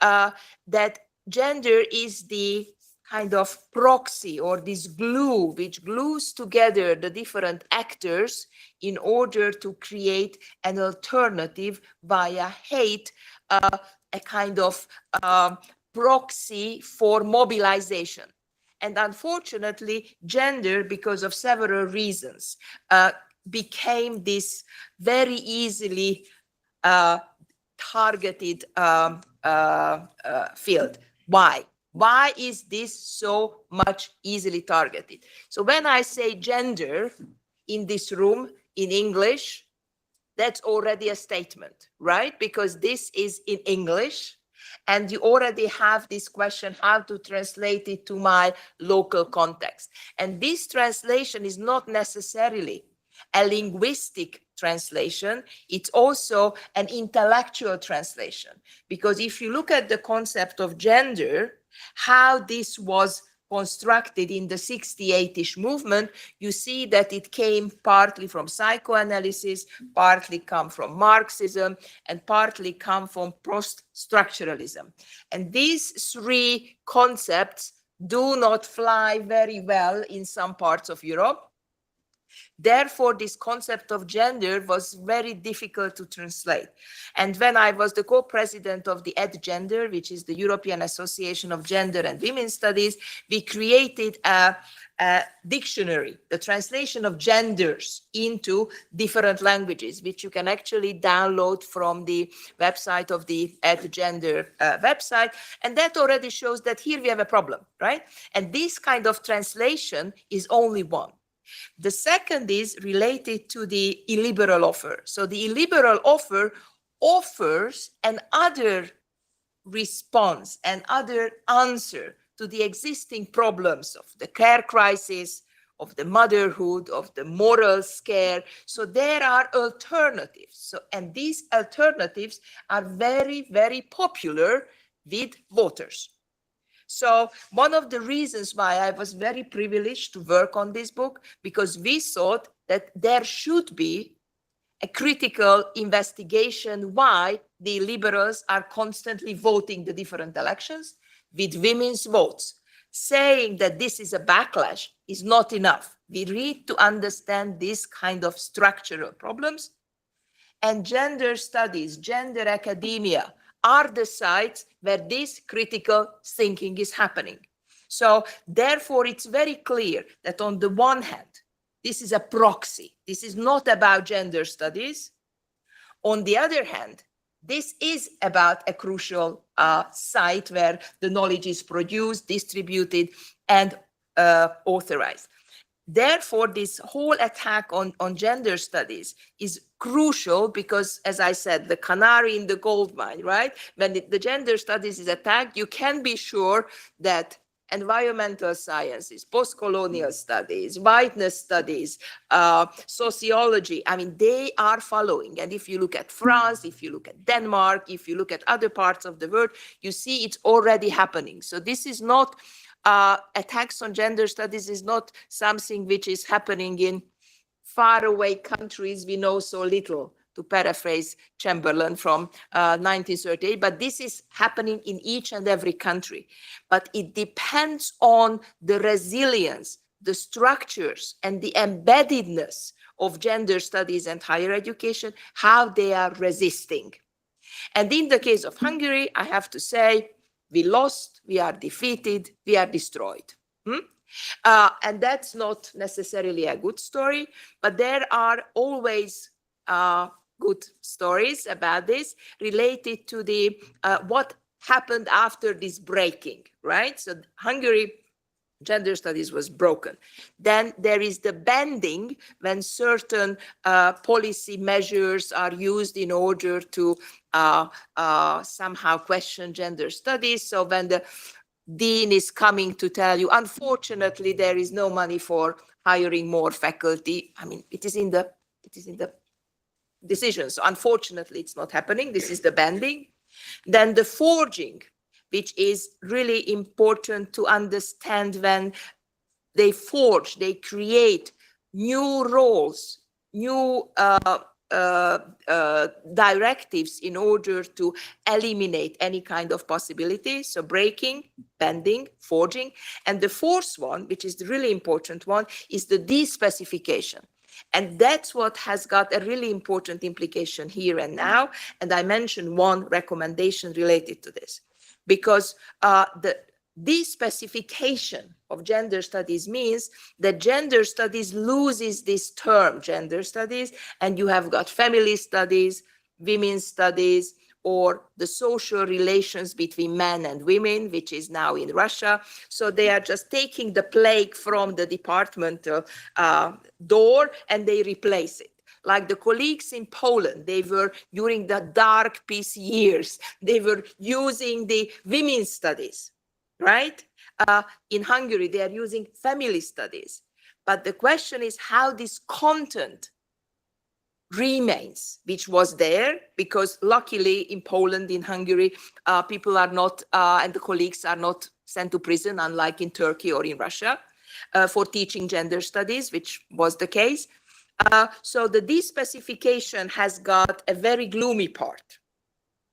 that gender is the kind of proxy or this glue which glues together the different actors in order to create an alternative via hate, a kind of proxy for mobilization. And unfortunately, gender, because of several reasons, became this very easily targeted field. Why? Why is this so much easily targeted? So when I say gender in this room in English, that's already a statement, right? Because this is in English, and you already have this question, how to translate it to my local context. And this translation is not necessarily a linguistic translation, it's also an intellectual translation. Because if you look at the concept of gender, how this was constructed in the 68-ish movement, you see that it came partly from psychoanalysis, partly come from Marxism, and partly come from post-structuralism. And these three concepts do not fly very well in some parts of Europe. Therefore, this concept of gender was very difficult to translate. And when I was the co-president of the EdGender, which is the European Association of Gender and Women's Studies, we created a dictionary, the translation of genders into different languages, which you can actually download from the website of the EdGender website. And that already shows that here we have a problem, right? And this kind of translation is only one. The second is related to the illiberal offer. So the illiberal offer offers another response, another answer to the existing problems of the care crisis, of the motherhood, of the moral scare. So there are alternatives. And these alternatives are very, very popular with voters. So one of the reasons why I was very privileged to work on this book, because we thought that there should be a critical investigation why the liberals are constantly voting the different elections with women's votes. Saying that this is a backlash is not enough. We need to understand this kind of structural problems. And gender studies, gender academia, are the sites where this critical thinking is happening. So therefore, it's very clear that on the one hand, this is a proxy. This is not about gender studies. On the other hand, this is about a crucial site where the knowledge is produced, distributed, and authorized. Therefore, this whole attack on gender studies is crucial because, as I said, the canary in the gold mine, right? When the gender studies is attacked, you can be sure that environmental sciences, post-colonial studies, whiteness studies, sociology, I mean, they are following. And if you look at France, if you look at Denmark, if you look at other parts of the world, you see it's already happening. So this is not attacks on gender studies is not something which is happening in faraway countries we know so little, to paraphrase Chamberlain from 1938, but this is happening in each and every country. But it depends on the resilience, the structures, and the embeddedness of gender studies and higher education, how they are resisting. And in the case of Hungary, I have to say, we lost, we are defeated, we are destroyed. And that's not necessarily a good story, but there are always good stories about this related to the what happened after this breaking, right? So Hungary gender studies was broken. Then there is the bending when certain policy measures are used in order to somehow question gender studies. So when the dean is coming to tell you, unfortunately, there is no money for hiring more faculty. I mean, it is in the decision. So unfortunately, it's not happening. This is the bending. Then the forging, which is really important to understand when they forge, they create new roles, new directives in order to eliminate any kind of possibility. So breaking, bending, forging. And the fourth one, which is the really important one, is the de-specification. And that's what has got a really important implication here and now. And I mentioned one recommendation related to this, because the de-specification of gender studies means that gender studies loses this term, gender studies, and you have got family studies, women's studies, or the social relations between men and women, which is now in Russia. So they are just taking the plague from the departmental door and they replace it. Like the colleagues in Poland, they were, during the dark peace years, they were using the women's studies, right? In Hungary, they are using family studies. But the question is how this content remains, which was there, because luckily in Poland, in Hungary, people are not, and the colleagues are not sent to prison, unlike in Turkey or in Russia, for teaching gender studies, which was the case. So the de-specification has got a very gloomy part,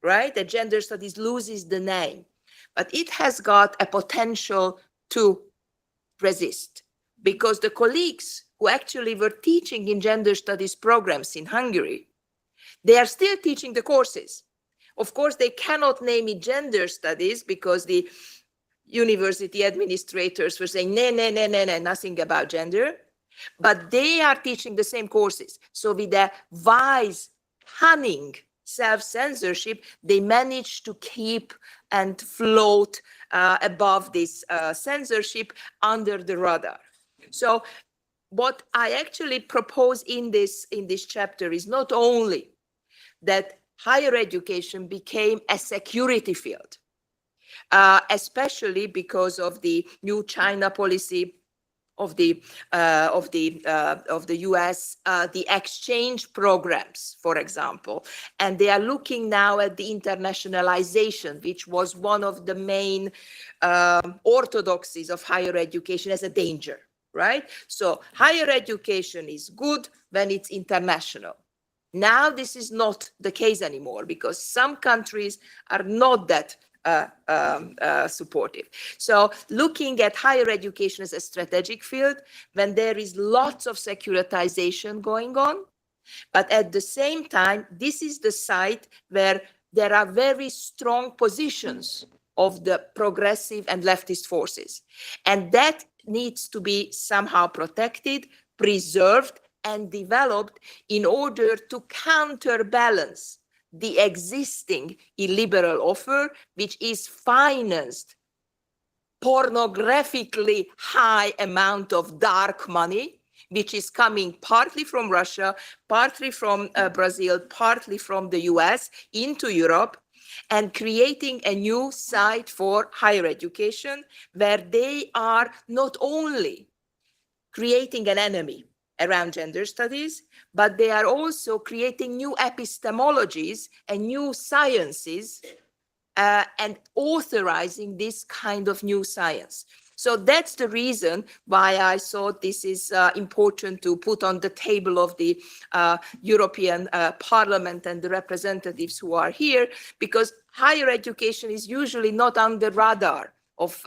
right? That gender studies loses the name, but it has got a potential to resist, because the colleagues who actually were teaching in gender studies programs in Hungary, they are still teaching the courses. Of course, they cannot name it gender studies because the university administrators were saying, no, nothing about gender. But they are teaching the same courses. So with a wise, cunning self-censorship, they managed to keep and float above this censorship under the radar. So what I actually propose in this chapter is not only that higher education became a security field, especially because of the new China policy of the US, the exchange programs, for example, and they are looking now at the internationalization, which was one of the main orthodoxies of higher education, as a danger. Right? So higher education is good when it's international. Now this is not the case anymore, because some countries are not that supportive. So looking at higher education as a strategic field, when there is lots of securitization going on, but at the same time, this is the site where there are very strong positions of the progressive and leftist forces. And that needs to be somehow protected, preserved, and developed in order to counterbalance the existing illiberal offer, which is financed pornographically high amount of dark money, which is coming partly from Russia, partly from Brazil, partly from the US into Europe, and creating a new site for higher education, where they are not only creating an enemy around gender studies, but they are also creating new epistemologies and new sciences and authorizing this kind of new science. So that's the reason why I thought this is important to put on the table of the European Parliament and the representatives who are here, because higher education is usually not on the radar of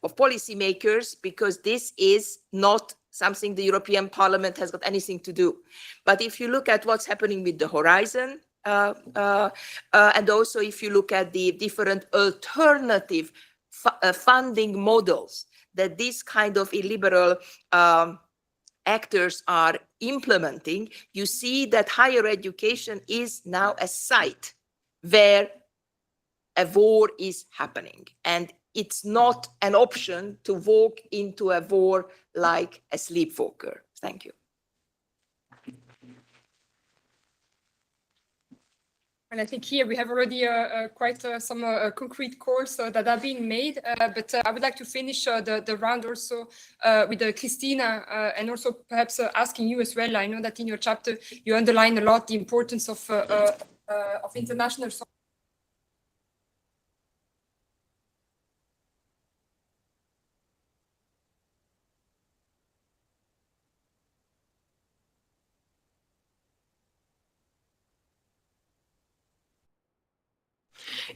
policymakers, because this is not something the European Parliament has got anything to do. But if you look at what's happening with the Horizon, and also if you look at the different alternative funding models that this kind of illiberal actors are implementing, you see that higher education is now a site where a war is happening. And it's not an option to walk into a war like a sleepwalker. Thank you. And I think here we have already quite some concrete calls that are being made. But I would like to finish the round also with Christina, and also perhaps asking you as well. I know that in your chapter you underline a lot the importance of international.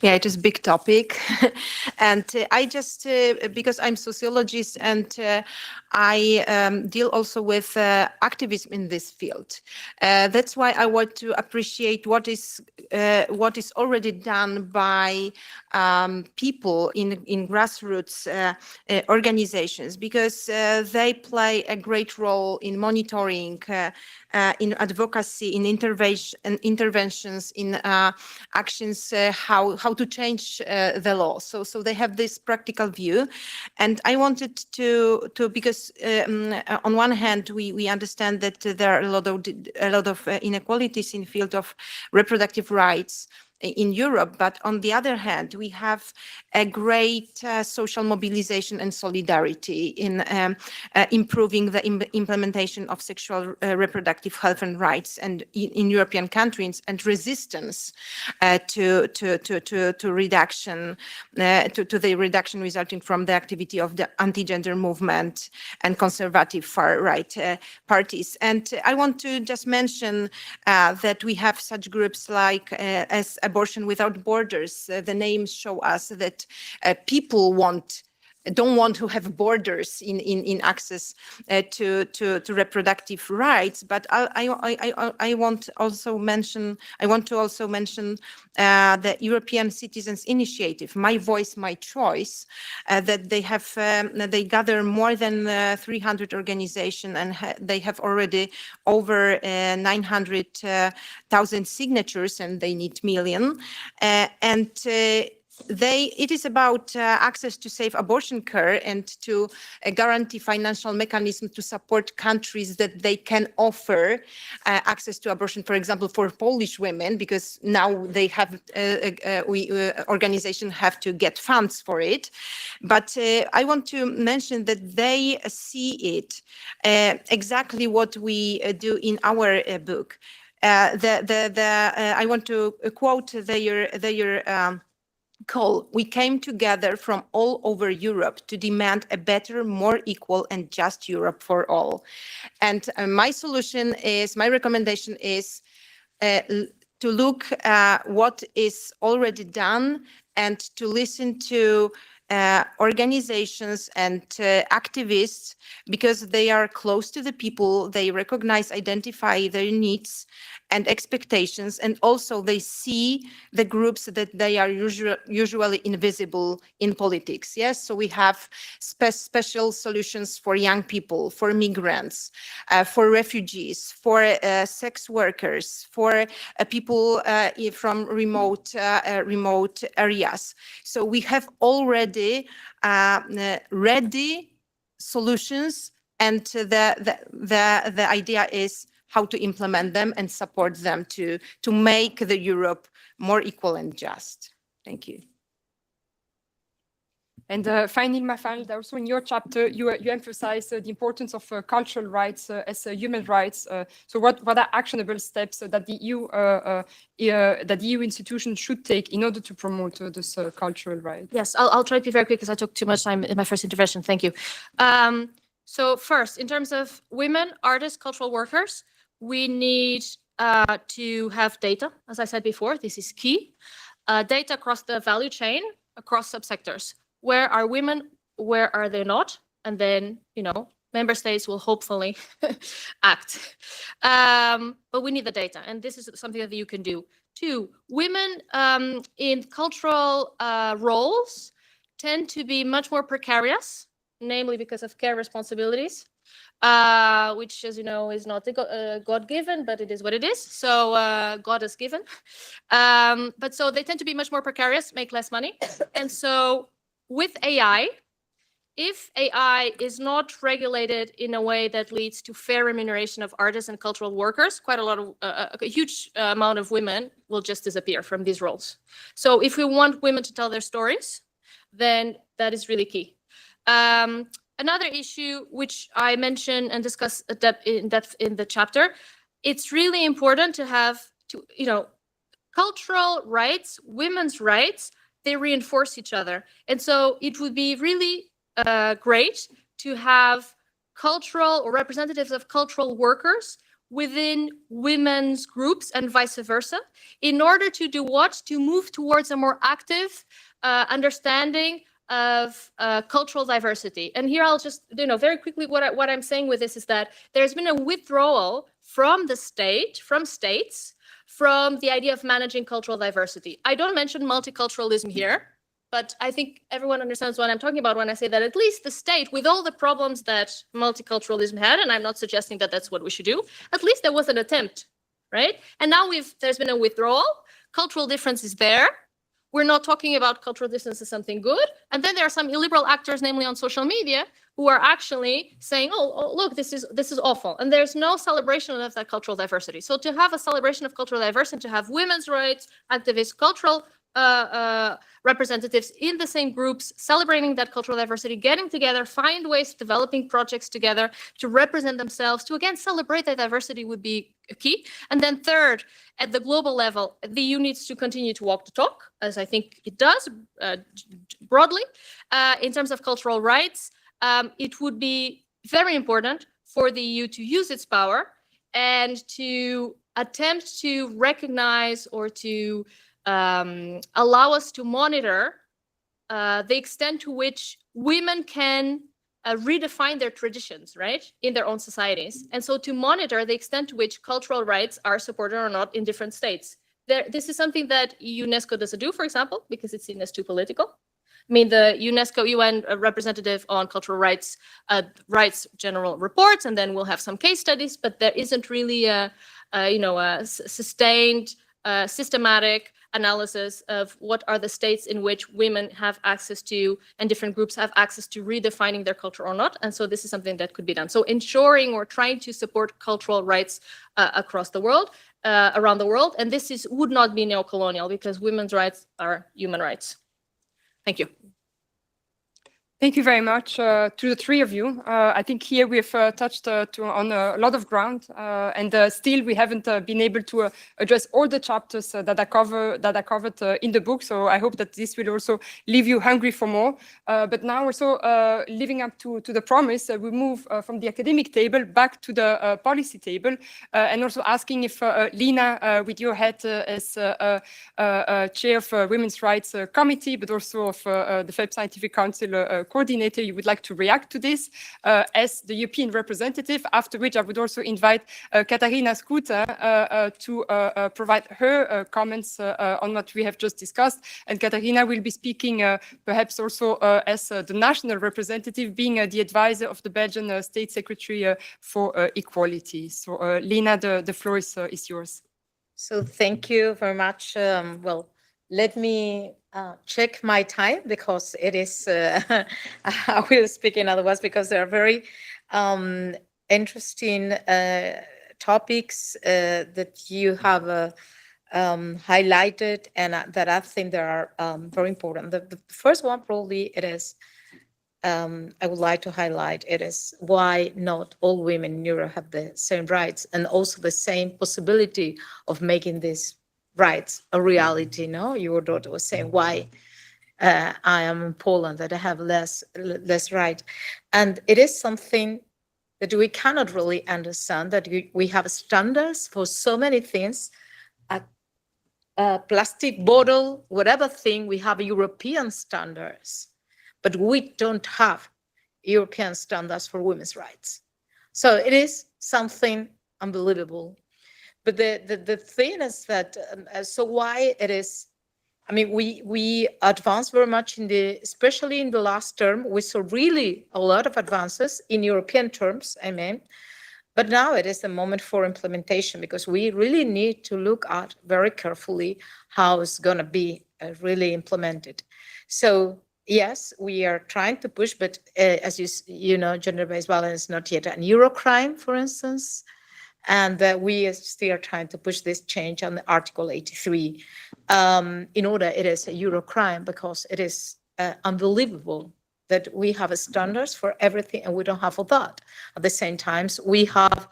Yeah, it is a big topic. And I just, because I'm sociologist and I deal also with activism in this field. That's why I want to appreciate what is already done by people in grassroots organizations, because they play a great role in monitoring, in advocacy, in interventions, in actions, how to change the law. So they have this practical view, and I wanted to because on one hand we understand that there are a lot of inequalities in the field of reproductive rights in Europe, but on the other hand, we have a great social mobilization and solidarity in improving the implementation of sexual reproductive health and rights, and in European countries, and resistance to reduction, to the reduction resulting from the activity of the anti-gender movement and conservative far-right parties. And I want to just mention that we have such groups like as Abortion Without Borders. The names show us that people don't want to have borders in access to reproductive rights. But I want to also mention the European Citizens Initiative, My Voice, My Choice, that they gather more than 300 organizations, and they have already over 900,000 signatures, and they need million. It is about access to safe abortion care and to guarantee financial mechanisms to support countries that they can offer access to abortion, for example, for Polish women, because now they have organizations have to get funds for it. But I want to mention that they see it exactly what we do in our book. I want to quote their call. We came together from all over Europe to demand a better, more equal and just Europe for all. And my recommendation is to look what is already done and to listen to organizations and activists, because they are close to the people, they recognize, identify their needs and expectations, and also they see the groups that they are usually invisible in politics. Yes, so we have special solutions for young people, for migrants, for refugees, for sex workers, for people from remote areas. So we have already ready solutions, and the idea is how to implement them and support them to make the Europe more equal and just. Thank you. And finally, Mafalda, also in your chapter, you emphasize the importance of cultural rights as human rights. So what are actionable steps that the EU institutions should take in order to promote this cultural right? Yes, I'll try to be very quick because I took too much time in my first intervention. Thank you. So first, in terms of women, artists, cultural workers, we need to have data. As I said before, this is key. Data across the value chain, across subsectors. Where are women? Where are they not? And then, member states will hopefully act. But we need the data, and this is something that you can do. 2, women in cultural roles tend to be much more precarious namely because of care responsibilities, which, as you know, is not God-given, but it is what it is. So God is given. But so they tend to be much more precarious, make less money. And so with AI, if AI is not regulated in a way that leads to fair remuneration of artists and cultural workers, quite a lot of a huge amount of women will just disappear from these roles. So if we want women to tell their stories, then that is really key. Another issue which I mentioned and discuss in depth in the chapter, it's really important to have cultural rights, women's rights, they reinforce each other. And so it would be really great to have cultural or representatives of cultural workers within women's groups and vice versa, in order to do what? To move towards a more active understanding of cultural diversity. And here I'll just, very quickly, what I'm saying with this is that there's been a withdrawal from the state, from states, from the idea of managing cultural diversity. I don't mention multiculturalism here, but I think everyone understands what I'm talking about when I say that at least the state, with all the problems that multiculturalism had, and I'm not suggesting that that's what we should do, at least there was an attempt, right? And now there's been a withdrawal. Cultural difference is there. We're not talking about cultural difference as something good. And then there are some illiberal actors, namely on social media, who are actually saying, oh look, this is awful. And there's no celebration of that cultural diversity. So to have a celebration of cultural diversity, to have women's rights, activists, cultural representatives in the same groups, celebrating that cultural diversity, getting together, find ways, developing projects together to represent themselves, to again celebrate that diversity would be key. And then third, at the global level, the EU needs to continue to walk the talk, as I think it does broadly. In terms of cultural rights, it would be very important for the EU to use its power and to attempt to recognize or to allow us to monitor the extent to which women can redefine their traditions, right, in their own societies. And so to monitor the extent to which cultural rights are supported or not in different states. This is something that UNESCO doesn't do, for example, because it's seen as too political. I mean, the UNESCO UN representative on cultural rights writes general reports, and then we'll have some case studies, but there isn't really a sustained, systematic analysis of what are the states in which women have access to and different groups have access to redefining their culture or not. And so this is something that could be done. So ensuring or trying to support cultural rights across the world, around the world. And this would not be neocolonial because women's rights are human rights. Thank you. Thank you very much to the three of you. I think here we've touched on a lot of ground, and still we haven't been able to address all the chapters that are covered in the book. So I hope that this will also leave you hungry for more. But now also living up to the promise, we move from the academic table back to the policy table, and also asking if Lina, with your head as chair of Women's Rights Committee, but also of the FEB Scientific Council coordinator, you would like to react to this as the European representative, after which I would also invite Katharina Skuta to provide her comments on what we have just discussed. And Katharina will be speaking perhaps also as the national representative, being the advisor of the Belgian State Secretary for Equality. So Lina, the floor is yours. So thank you very much. Well, let me check my time because it is, I will speak in other words because they are very interesting topics that you have highlighted and that I think they are very important. The first one probably it is, I would like to highlight, it is why not all women in Europe have the same rights and also the same possibility of making these rights a reality. No, your daughter was saying why I am in Poland that I have less right, and it is something that we cannot really understand, that we have standards for so many things. A plastic bottle, whatever thing, we have European standards, but we don't have European standards for women's rights. So it is something unbelievable. But the thing is that, so why it is I mean, we advanced very much especially in the last term. We saw really a lot of advances in European terms, I mean. But now it is the moment for implementation, because we really need to look at very carefully how it's going to be really implemented. So yes, we are trying to push, but as you know, gender-based violence is not yet an Eurocrime, for instance. And we still are trying to push this change on the Article 83 in order it is a Eurocrime, because it is unbelievable that we have standards for everything and we don't have all that. At the same time, we have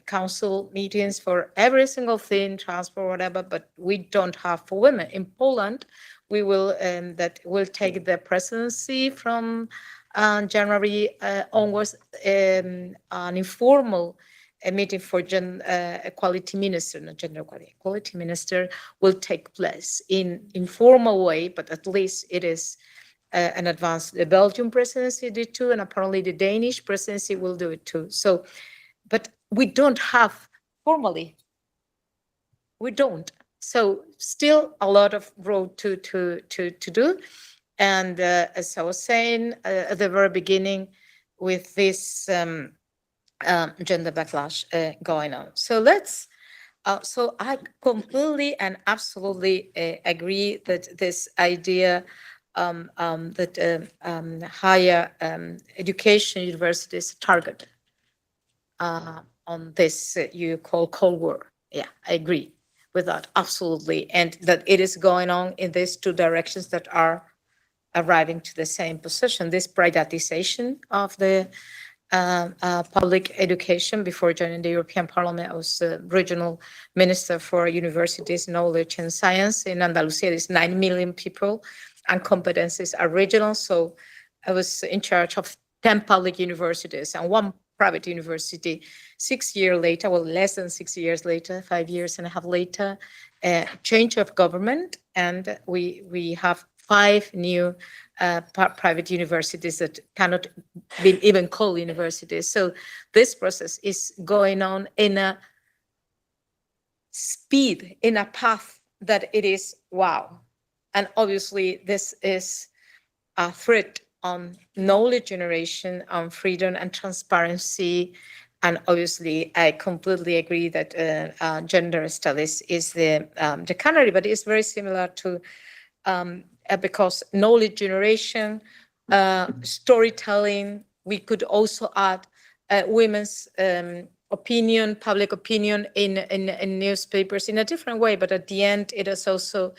council meetings for every single thing, transport, whatever, but we don't have for women. In Poland, we will that will take the presidency from January onwards, an informal meeting for equality minister, not gender equality minister, will take place in informal way, but at least it is an advance. The Belgian presidency did too, and apparently the Danish presidency will do it too. So, but we don't have formally. We don't. So still a lot of road to do. And as I was saying at the very beginning, with this gender backlash going on. So let's. So I completely and absolutely agree that this idea that higher education universities target on this you call Cold War. Yeah, I agree with that, absolutely. And that it is going on in these two directions that are arriving to the same position. This privatization of the public education. Before joining the European Parliament, I was regional minister for universities, knowledge and science in Andalusia. There's 9 million people and competencies are regional. So I was in charge of 10 public universities and 1 private university. 6 years later, well, less than 6 years later, 5 years and a half later, change of government, and we have 5 new private universities that cannot be even called universities. So this process is going on in a speed, in a path that it is wow. And obviously this is a threat on knowledge generation, on freedom and transparency. And obviously I completely agree that gender studies is the canary, but it's very similar to because knowledge generation, storytelling, we could also add women's opinion, public opinion in newspapers in a different way, but at the end it is also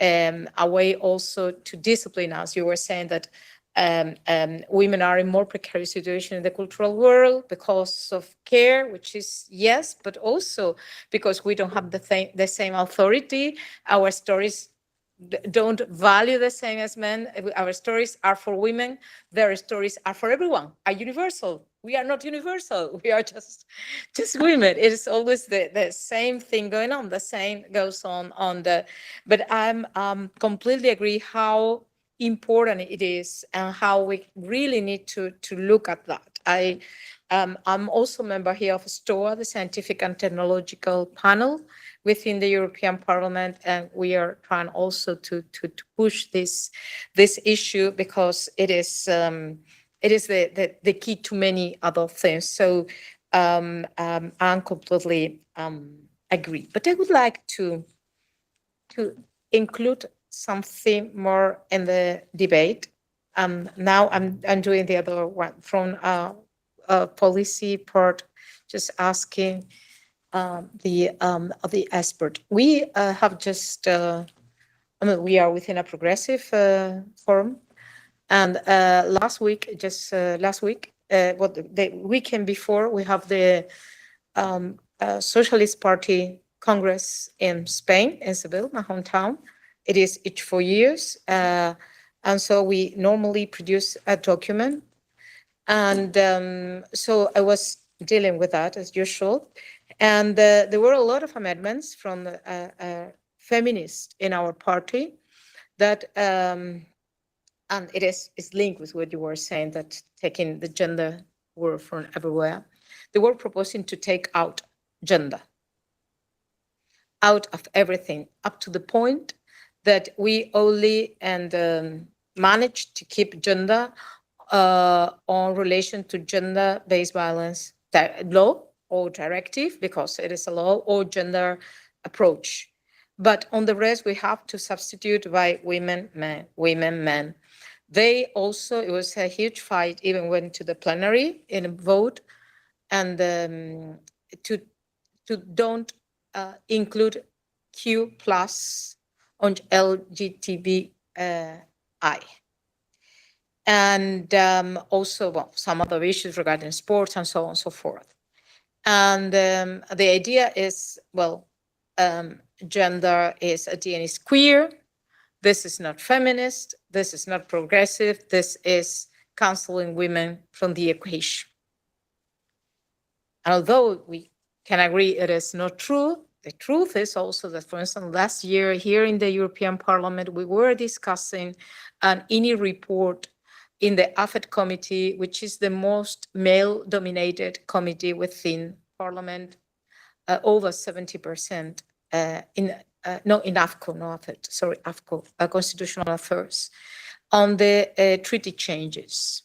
a way also to discipline us. You were saying that women are in more precarious situation in the cultural world because of care, which is yes, but also because we don't have the same authority. Our stories don't value the same as men. Our stories are for women. Their stories are for everyone, are universal. We are not universal. We are just women. It is always the same thing going on. The same goes on but I'm completely agree how important it is and how we really need to look at that. I'm also a member here of STOA, the Scientific and Technological Panel within the European Parliament, and we are trying also to push this issue because it is the key to many other things. So I'm completely agree. But I would like to include something more in the debate. Now I'm doing the other one from policy part, just asking the expert. We have just, we are within a progressive forum, and last week, the weekend before, we have the Socialist Party Congress in Spain, in Seville, my hometown. It is each 4 years, and so we normally produce a document. And so I was dealing with that as usual. And there were a lot of amendments from feminists in our party that, and it is linked with what you were saying, that taking the gender word from everywhere. They were proposing to take out gender, out of everything, up to the point that we only managed to keep gender on relation to gender-based violence law or directive, because it is a law, or gender approach. But on the rest, we have to substitute by women, men, women, men. They also, it was a huge fight, even went to the plenary in a vote, and to don't include Q plus on LGTBI. And also, well, some other issues regarding sports and so on and so forth. And the idea is, well, gender is, at the end, is queer. This is not feminist. This is not progressive. This is canceling women from the equation. Although we can agree it is not true, the truth is also that, for instance, last year here in the European Parliament, we were discussing an INI report in the AFET committee, which is the most male-dominated committee within Parliament, over 70% in AFCO, no AFET, sorry, AFCO, Constitutional Affairs, on the treaty changes.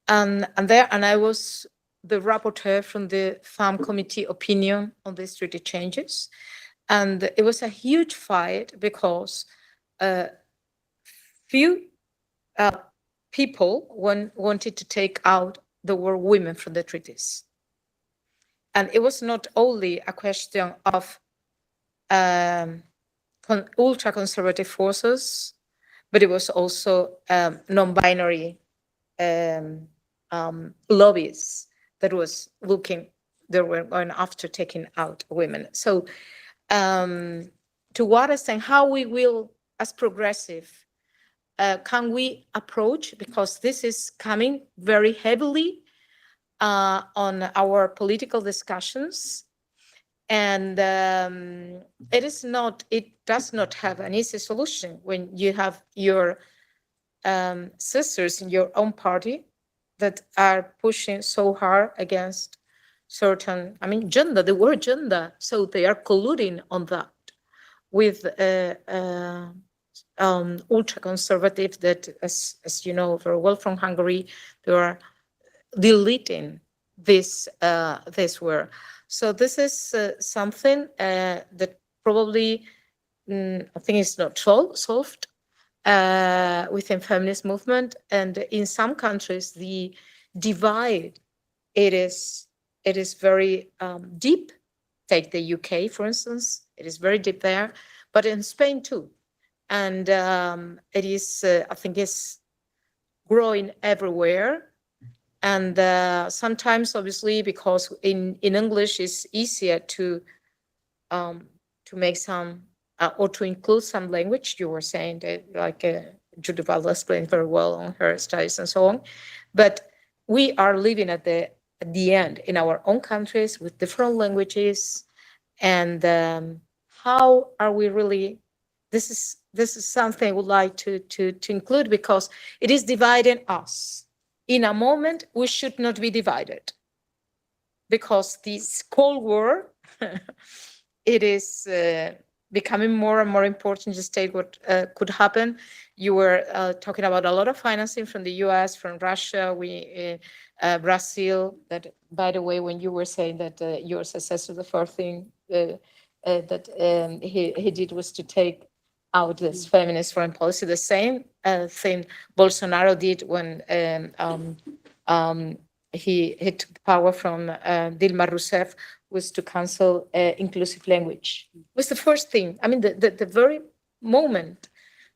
And I was the rapporteur from the FAM committee opinion on these treaty changes. And it was a huge fight because few people wanted to take out the word women from the treaties. And it was not only a question of ultra-conservative forces, but it was also non-binary lobbies that was looking, they were going after taking out women. So to what extent, how we will, as progressive, can we approach, because this is coming very heavily on our political discussions, and it does not have an easy solution when you have your sisters in your own party that are pushing so hard against certain, gender, the word gender. So they are colluding on that with ultra-conservative that, as you know very well from Hungary, they are deleting this word. So this is something that probably I think is not solved within feminist movement, and in some countries the divide it is very deep. Take the UK, for instance, it is very deep there, but in Spain too, and it is I think it's growing everywhere. And sometimes, obviously, because in English it's easier to make some or to include some language. You were saying that, like Judy Valda explained very well on her studies and so on. But we are living at the end in our own countries with different languages, and how are we really? This is something I would like to include, because it is dividing us. In a moment, we should not be divided, because this Cold War, it is becoming more and more important to state what could happen. You were talking about a lot of financing from the US, from Russia, Brazil. That, by the way, when you were saying that your successor, the first thing that he did was to take out this feminist foreign policy, the same thing Bolsonaro did when he took power from Dilma Rousseff, was to cancel inclusive language. It was the first thing. The very moment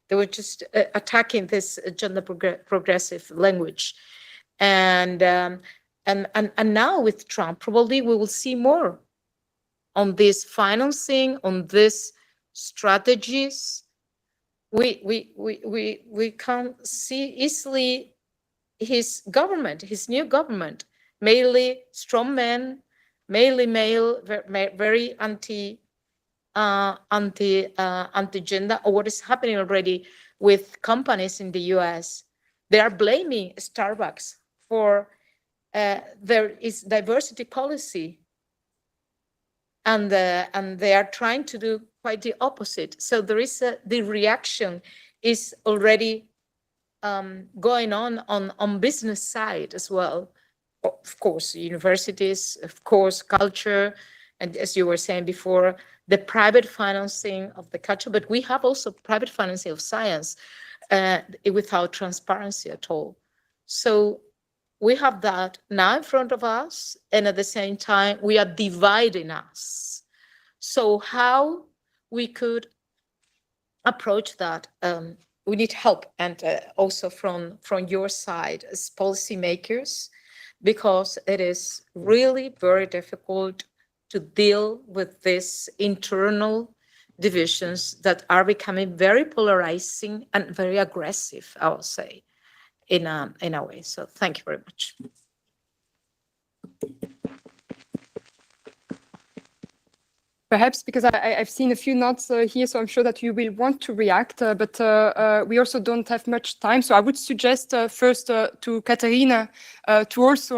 they were just attacking this gender progressive language, and now with Trump, probably we will see more on this financing, on this strategies. We can see easily his government, his new government, mainly strong men, mainly male, very anti-gender, or what is happening already with companies in the US. They are blaming Starbucks for there is diversity policy, and they are trying to do quite the opposite. So there is the reaction is already going on business side as well. Of course, universities, of course, culture, and as you were saying before, the private financing of the culture, but we have also private financing of science without transparency at all. So we have that now in front of us, and at the same time, we are dividing us. So how we could approach that? We need help, and also from your side as policymakers, because it is really very difficult to deal with these internal divisions that are becoming very polarizing and very aggressive, I would say, in a way. So thank you very much. Perhaps because I've seen a few nods here, so I'm sure that you will want to react, but we also don't have much time. So I would suggest first to Katharina to also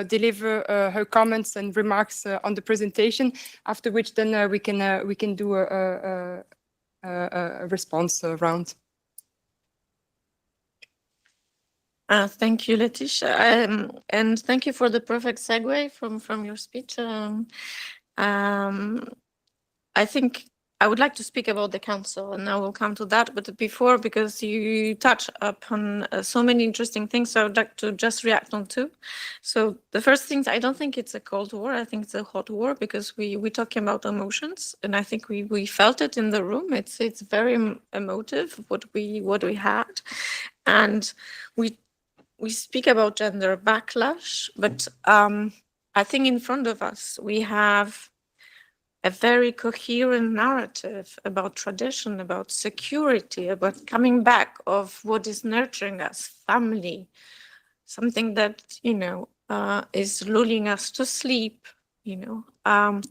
deliver her comments and remarks on the presentation, after which then we can do a response round. Thank you, Letitia, and thank you for the perfect segue from your speech. I think I would like to speak about the council, and I will come to that. But before, because you touch upon so many interesting things, so I would like to just react on two. So the first thing, I don't think it's a cold war. I think it's a hot war, because we're talking about emotions, and I think we felt it in the room. It's very emotive what we had, and we speak about gender backlash, but I think in front of us we have a very coherent narrative about tradition, about security, about coming back of what is nurturing us, family, something that, is lulling us to sleep, a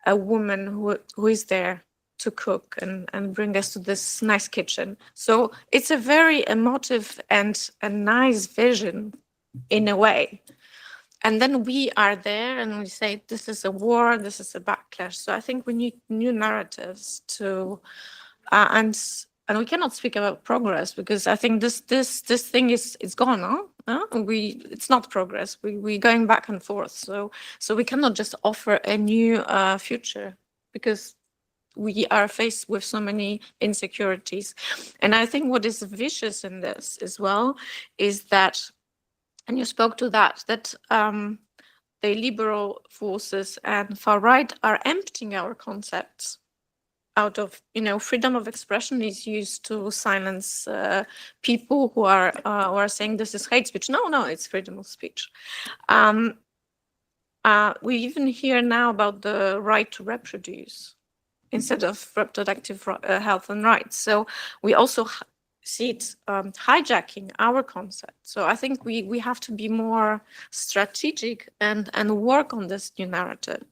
woman who is there to cook and bring us to this nice kitchen. So it's a very emotive and a nice vision in a way. And then we are there and we say, this is a war, this is a backlash. So I think we need new narratives to, and we cannot speak about progress, because I think this thing is gone, no? It's not progress. We're going back and forth. So we cannot just offer a new future, because we are faced with so many insecurities. And I think what is vicious in this as well is that, and you spoke to that the liberal forces and far right are emptying our concepts out of, freedom of expression is used to silence people who are saying this is hate speech. No, it's freedom of speech. We even hear now about the right to reproduce instead of reproductive health and rights. So we also see it hijacking our concept. So I think we have to be more strategic and work on this new narrative.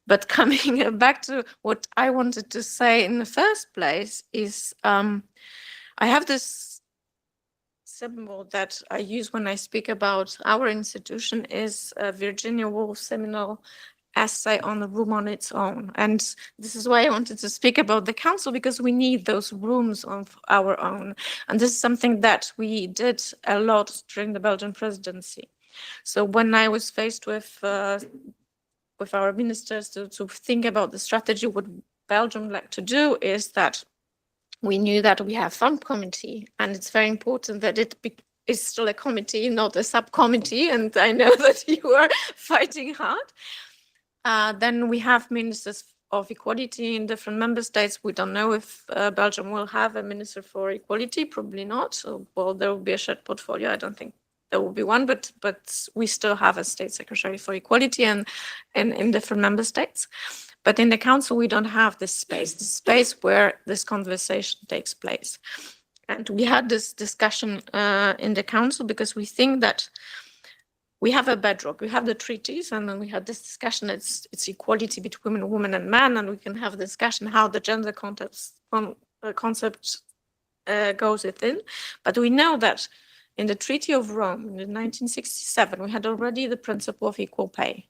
But coming back to what I wanted to say in the first place is I have this symbol that I use when I speak about our institution is Virginia Woolf's seminal essay on the room on its own. And this is why I wanted to speak about the council, because we need those rooms of our own. And this is something that we did a lot during the Belgian presidency. So when I was faced with our ministers to think about the strategy, what Belgium would like to do is that we knew that we have fund committee, and it's very important that it is still a committee, not a subcommittee. And I know that you are fighting hard. Then we have ministers of equality in different member states. We don't know if Belgium will have a minister for equality, probably not. So, well, there will be a shared portfolio. I don't think there will be one, but we still have a state secretary for equality and in different member states. But in the council, we don't have this space where this conversation takes place. And we had this discussion in the council because we think that we have a bedrock. We have the treaties, and then we had this discussion. It's equality between women and men, and we can have a discussion how the gender concept goes within. But we know that in the Treaty of Rome in 1967, we had already the principle of equal pay.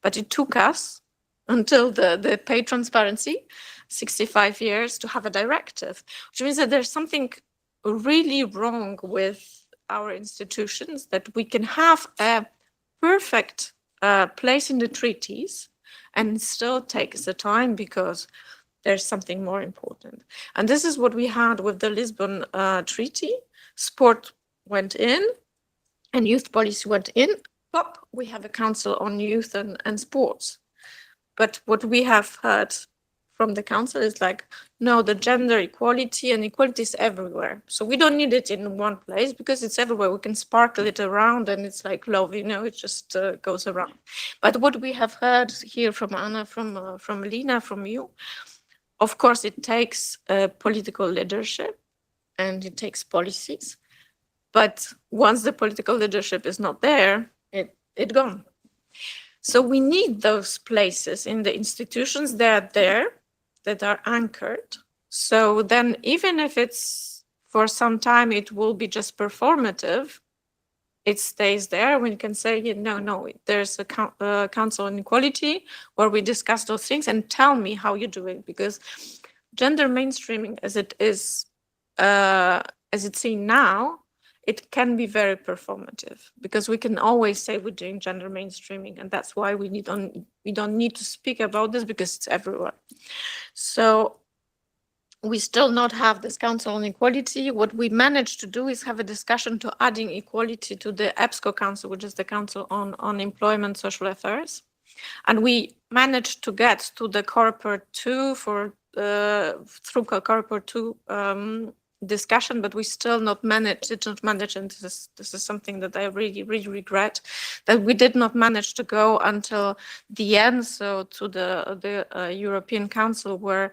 But it took us until the pay transparency, 65 years to have a directive, which means that there's something really wrong with our institutions, that we can have a perfect place in the treaties and still takes the time because there's something more important. And this is what we had with the Lisbon Treaty. Sport went in and youth policy went in. Pop, we have a council on youth and sports. But what we have heard from the council is like, no, the gender equality and equality is everywhere. So we don't need it in one place because it's everywhere. We can sparkle it around and it's like love, you know, it just goes around. But what we have heard here from Anna, from Lina, from you, of course, it takes political leadership and it takes policies. But once the political leadership is not there, it's gone. So we need those places in the institutions that are there, that are anchored. So then even if it's for some time, it will be just performative, it stays there. We can say, no, there's a council on equality where we discuss those things and tell me how you do it, because gender mainstreaming as it is, as it's seen now, it can be very performative because we can always say we're doing gender mainstreaming, and that's why we don't need to speak about this because it's everywhere. So we still not have this council on equality. What we managed to do is have a discussion to adding equality to the EBSCO council, which is the council on employment, social affairs. And we managed to get to the Corporate 2 through Corporate 2 discussion, but we still did not manage, and this is something that I really regret, that we did not manage to go until the end, so to the European Council where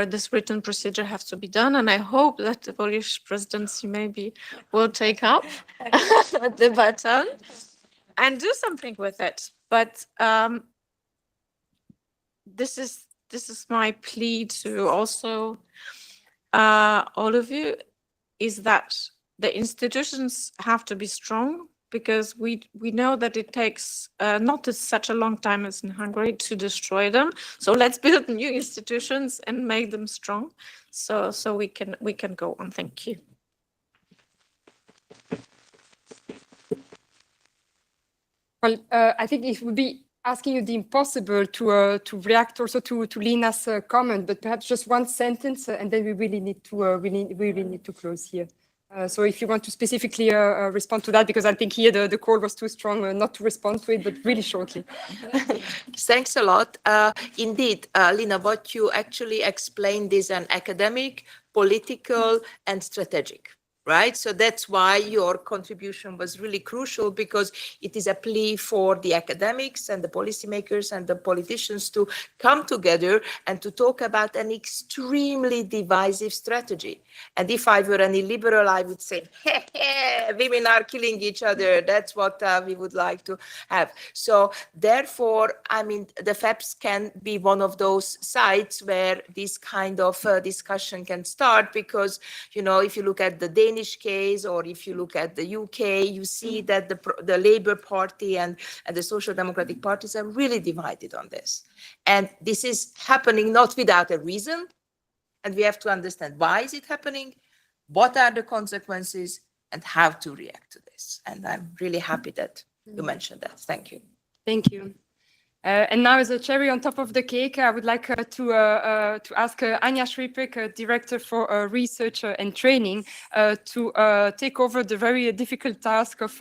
this written procedure has to be done. And I hope that the Polish presidency maybe will take up the baton and do something with it. But this is my plea to also all of you, is that the institutions have to be strong, because we know that it takes not such a long time as in Hungary to destroy them. So let's build new institutions and make them strong, so we can go on. Thank you. Well, I think it would be asking you the impossible to react also to Lina's comment, but perhaps just one sentence, and then we really need to close here. So if you want to specifically respond to that, because I think here the call was too strong not to respond to it, but really shortly. Thanks a lot. Indeed, Lina, what you actually explained is an academic, political, and strategic. Right? So that's why your contribution was really crucial, because it is a plea for the academics and the policymakers and the politicians to come together and to talk about an extremely divisive strategy. And if I were any liberal, I would say, women are killing each other. That's what we would like to have. So therefore, I mean, the FEPS can be one of those sites where this kind of discussion can start, because, you know, if you look at the Danish case, or if you look at the UK, you see that the Labour Party and the Social Democratic parties are really divided on this. And this is happening not without a reason. And we have to understand why is it happening, what are the consequences, and how to react to this. And I'm really happy that you mentioned that. Thank you. Thank you. And now, as a cherry on top of the cake, I would like to ask Anja Šripek, Director for Research and Training, to take over the very difficult task of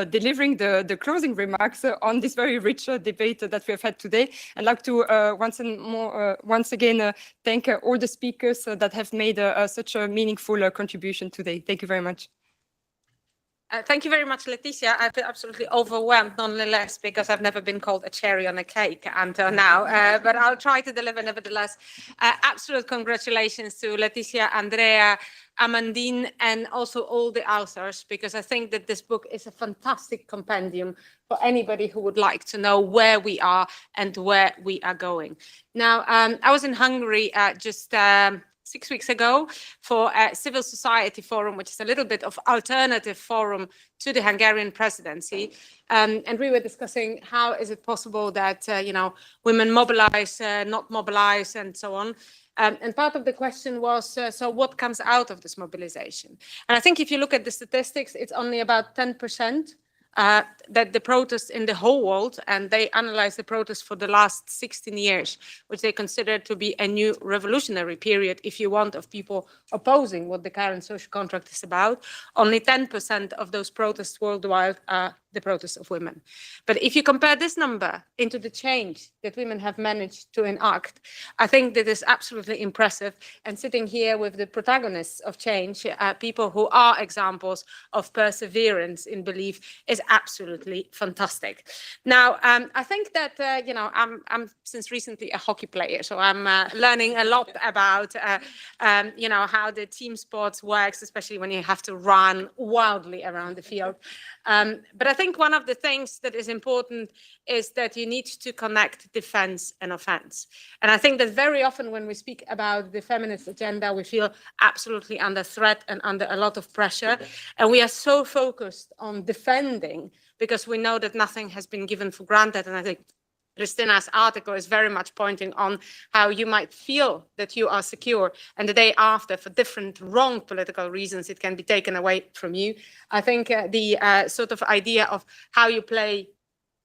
delivering the closing remarks on this very rich debate that we have had today. I'd like to once again thank all the speakers that have made such a meaningful contribution today. Thank you very much. Thank you very much, Leticia. I feel absolutely overwhelmed, nonetheless, because I've never been called a cherry on a cake until now, but I'll try to deliver nevertheless. Absolute congratulations to Leticia, Andrea, Amandine, and also all the authors, because I think that this book is a fantastic compendium for anybody who would like to know where we are and where we are going. Now, I was in Hungary just 6 weeks ago for a civil society forum, which is a little bit of alternative forum to the Hungarian presidency. And we were discussing how is it possible that, women mobilize, not mobilize, and so on. And part of the question was, so what comes out of this mobilization? And I think if you look at the statistics, it's only about 10% that the protests in the whole world, and they analyzed the protests for the last 16 years, which they consider to be a new revolutionary period, if you want, of people opposing what the current social contract is about. Only 10% of those protests worldwide are the protests of women. But if you compare this number into the change that women have managed to enact, I think that is absolutely impressive. And sitting here with the protagonists of change, people who are examples of perseverance in belief, is absolutely fantastic. Now, I think that, I'm since recently a hockey player, so I'm learning a lot about, how the team sports works, especially when you have to run wildly around the field. But I think one of the things that is important is that you need to connect defense and offense. And I think that very often when we speak about the feminist agenda, we feel absolutely under threat and under a lot of pressure. And we are so focused on defending because we know that nothing has been given for granted. And I think Christina's article is very much pointing on how you might feel that you are secure, and the day after, for different wrong political reasons, it can be taken away from you. I think the sort of idea of how you play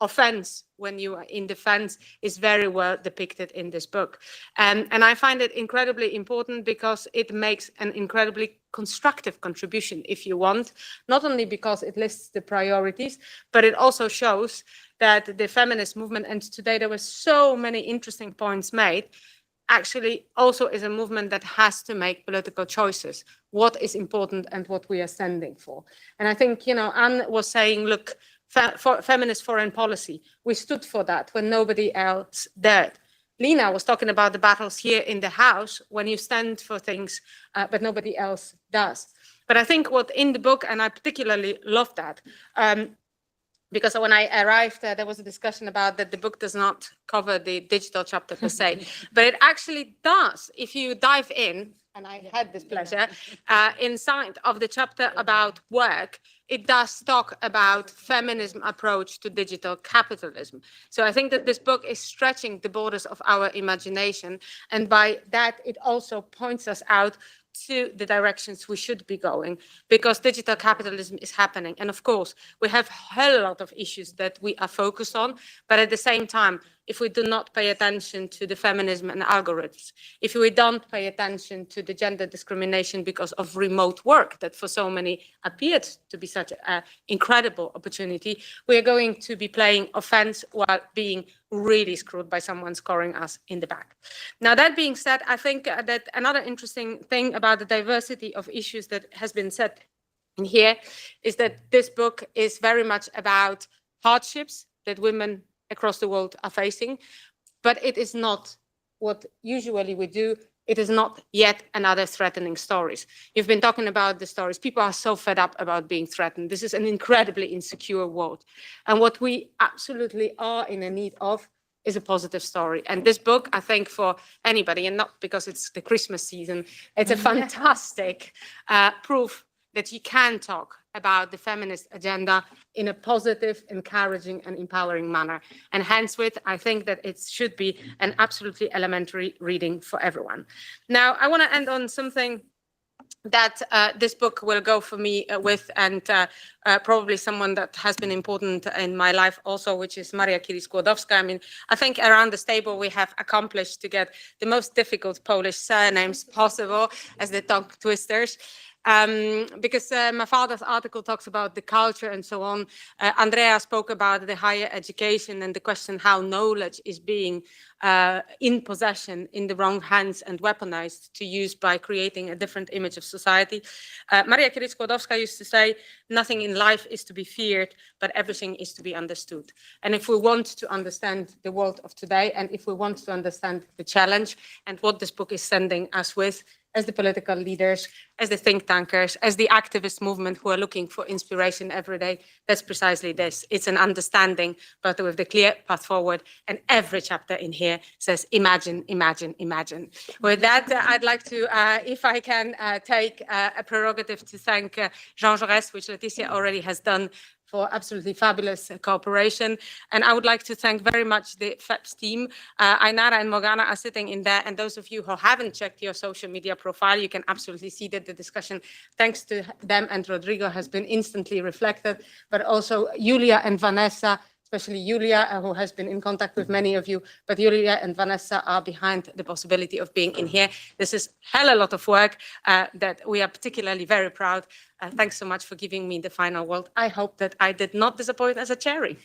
offense when you are in defense is very well depicted in this book. And I find it incredibly important because it makes an incredibly constructive contribution, if you want, not only because it lists the priorities, but it also shows that the feminist movement, and today there were so many interesting points made, actually also is a movement that has to make political choices, what is important and what we are standing for. And I think, Anne was saying, look, for feminist foreign policy, we stood for that when nobody else did. Lina was talking about the battles here in the house when you stand for things, but nobody else does. But I think what in the book, and I particularly love that, because when I arrived, there was a discussion about that the book does not cover the digital chapter per se, but it actually does. If you dive in, and I had this pleasure, inside of the chapter about work, it does talk about feminism approach to digital capitalism. So I think that this book is stretching the borders of our imagination. And by that, it also points us out to the directions we should be going, because digital capitalism is happening. And of course, we have a lot of issues that we are focused on, but at the same time, if we do not pay attention to the feminism and algorithms, if we don't pay attention to the gender discrimination because of remote work that for so many appeared to be such an incredible opportunity, we are going to be playing offense while being really screwed by someone scoring us in the back. Now, that being said, I think that another interesting thing about the diversity of issues that has been said in here is that this book is very much about hardships that women across the world are facing, but it is not what usually we do. It is not yet another threatening stories. You've been talking about the stories. People are so fed up about being threatened. This is an incredibly insecure world. And what we absolutely are in a need of is a positive story. And this book, I think for anybody, and not because it's the Christmas season, it's a fantastic proof that you can talk about the feminist agenda in a positive, encouraging, and empowering manner. And hence with, I think that it should be an absolutely elementary reading for everyone. Now, I want to end on something that this book will go for me with, and probably someone that has been important in my life also, which is Maria Curie-Skłodowska. I mean, I think around this table we have accomplished to get the most difficult Polish surnames possible as the tongue twisters. Because my father's article talks about the culture and so on. Andrea spoke about the higher education and the question how knowledge is being in possession in the wrong hands and weaponized to use by creating a different image of society. Maria Curie-Skłodowska used to say, nothing in life is to be feared, but everything is to be understood. And if we want to understand the world of today, and if we want to understand the challenge and what this book is sending us with, as the political leaders, as the think tankers, as the activist movement who are looking for inspiration every day. That's precisely this. It's an understanding, but with the clear path forward. And every chapter in here says, imagine, imagine, imagine. With that, I'd like to, if I can take a prerogative to thank Jean-Jaurès, which Laetitia already has done, for absolutely fabulous cooperation. And I would like to thank very much the FEPS team. Ainara and Morgana are sitting in there. And those of you who haven't checked your social media profile, you can absolutely see that the discussion, thanks to them and Rodrigo, has been instantly reflected. But also Julia and Vanessa, especially Julia, who has been in contact with many of you, but Julia and Vanessa are behind the possibility of being in here. This is hell a lot of work that we are particularly very proud. Thanks so much for giving me the final word. I hope that I did not disappoint as a cherry.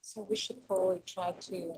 So we should probably try to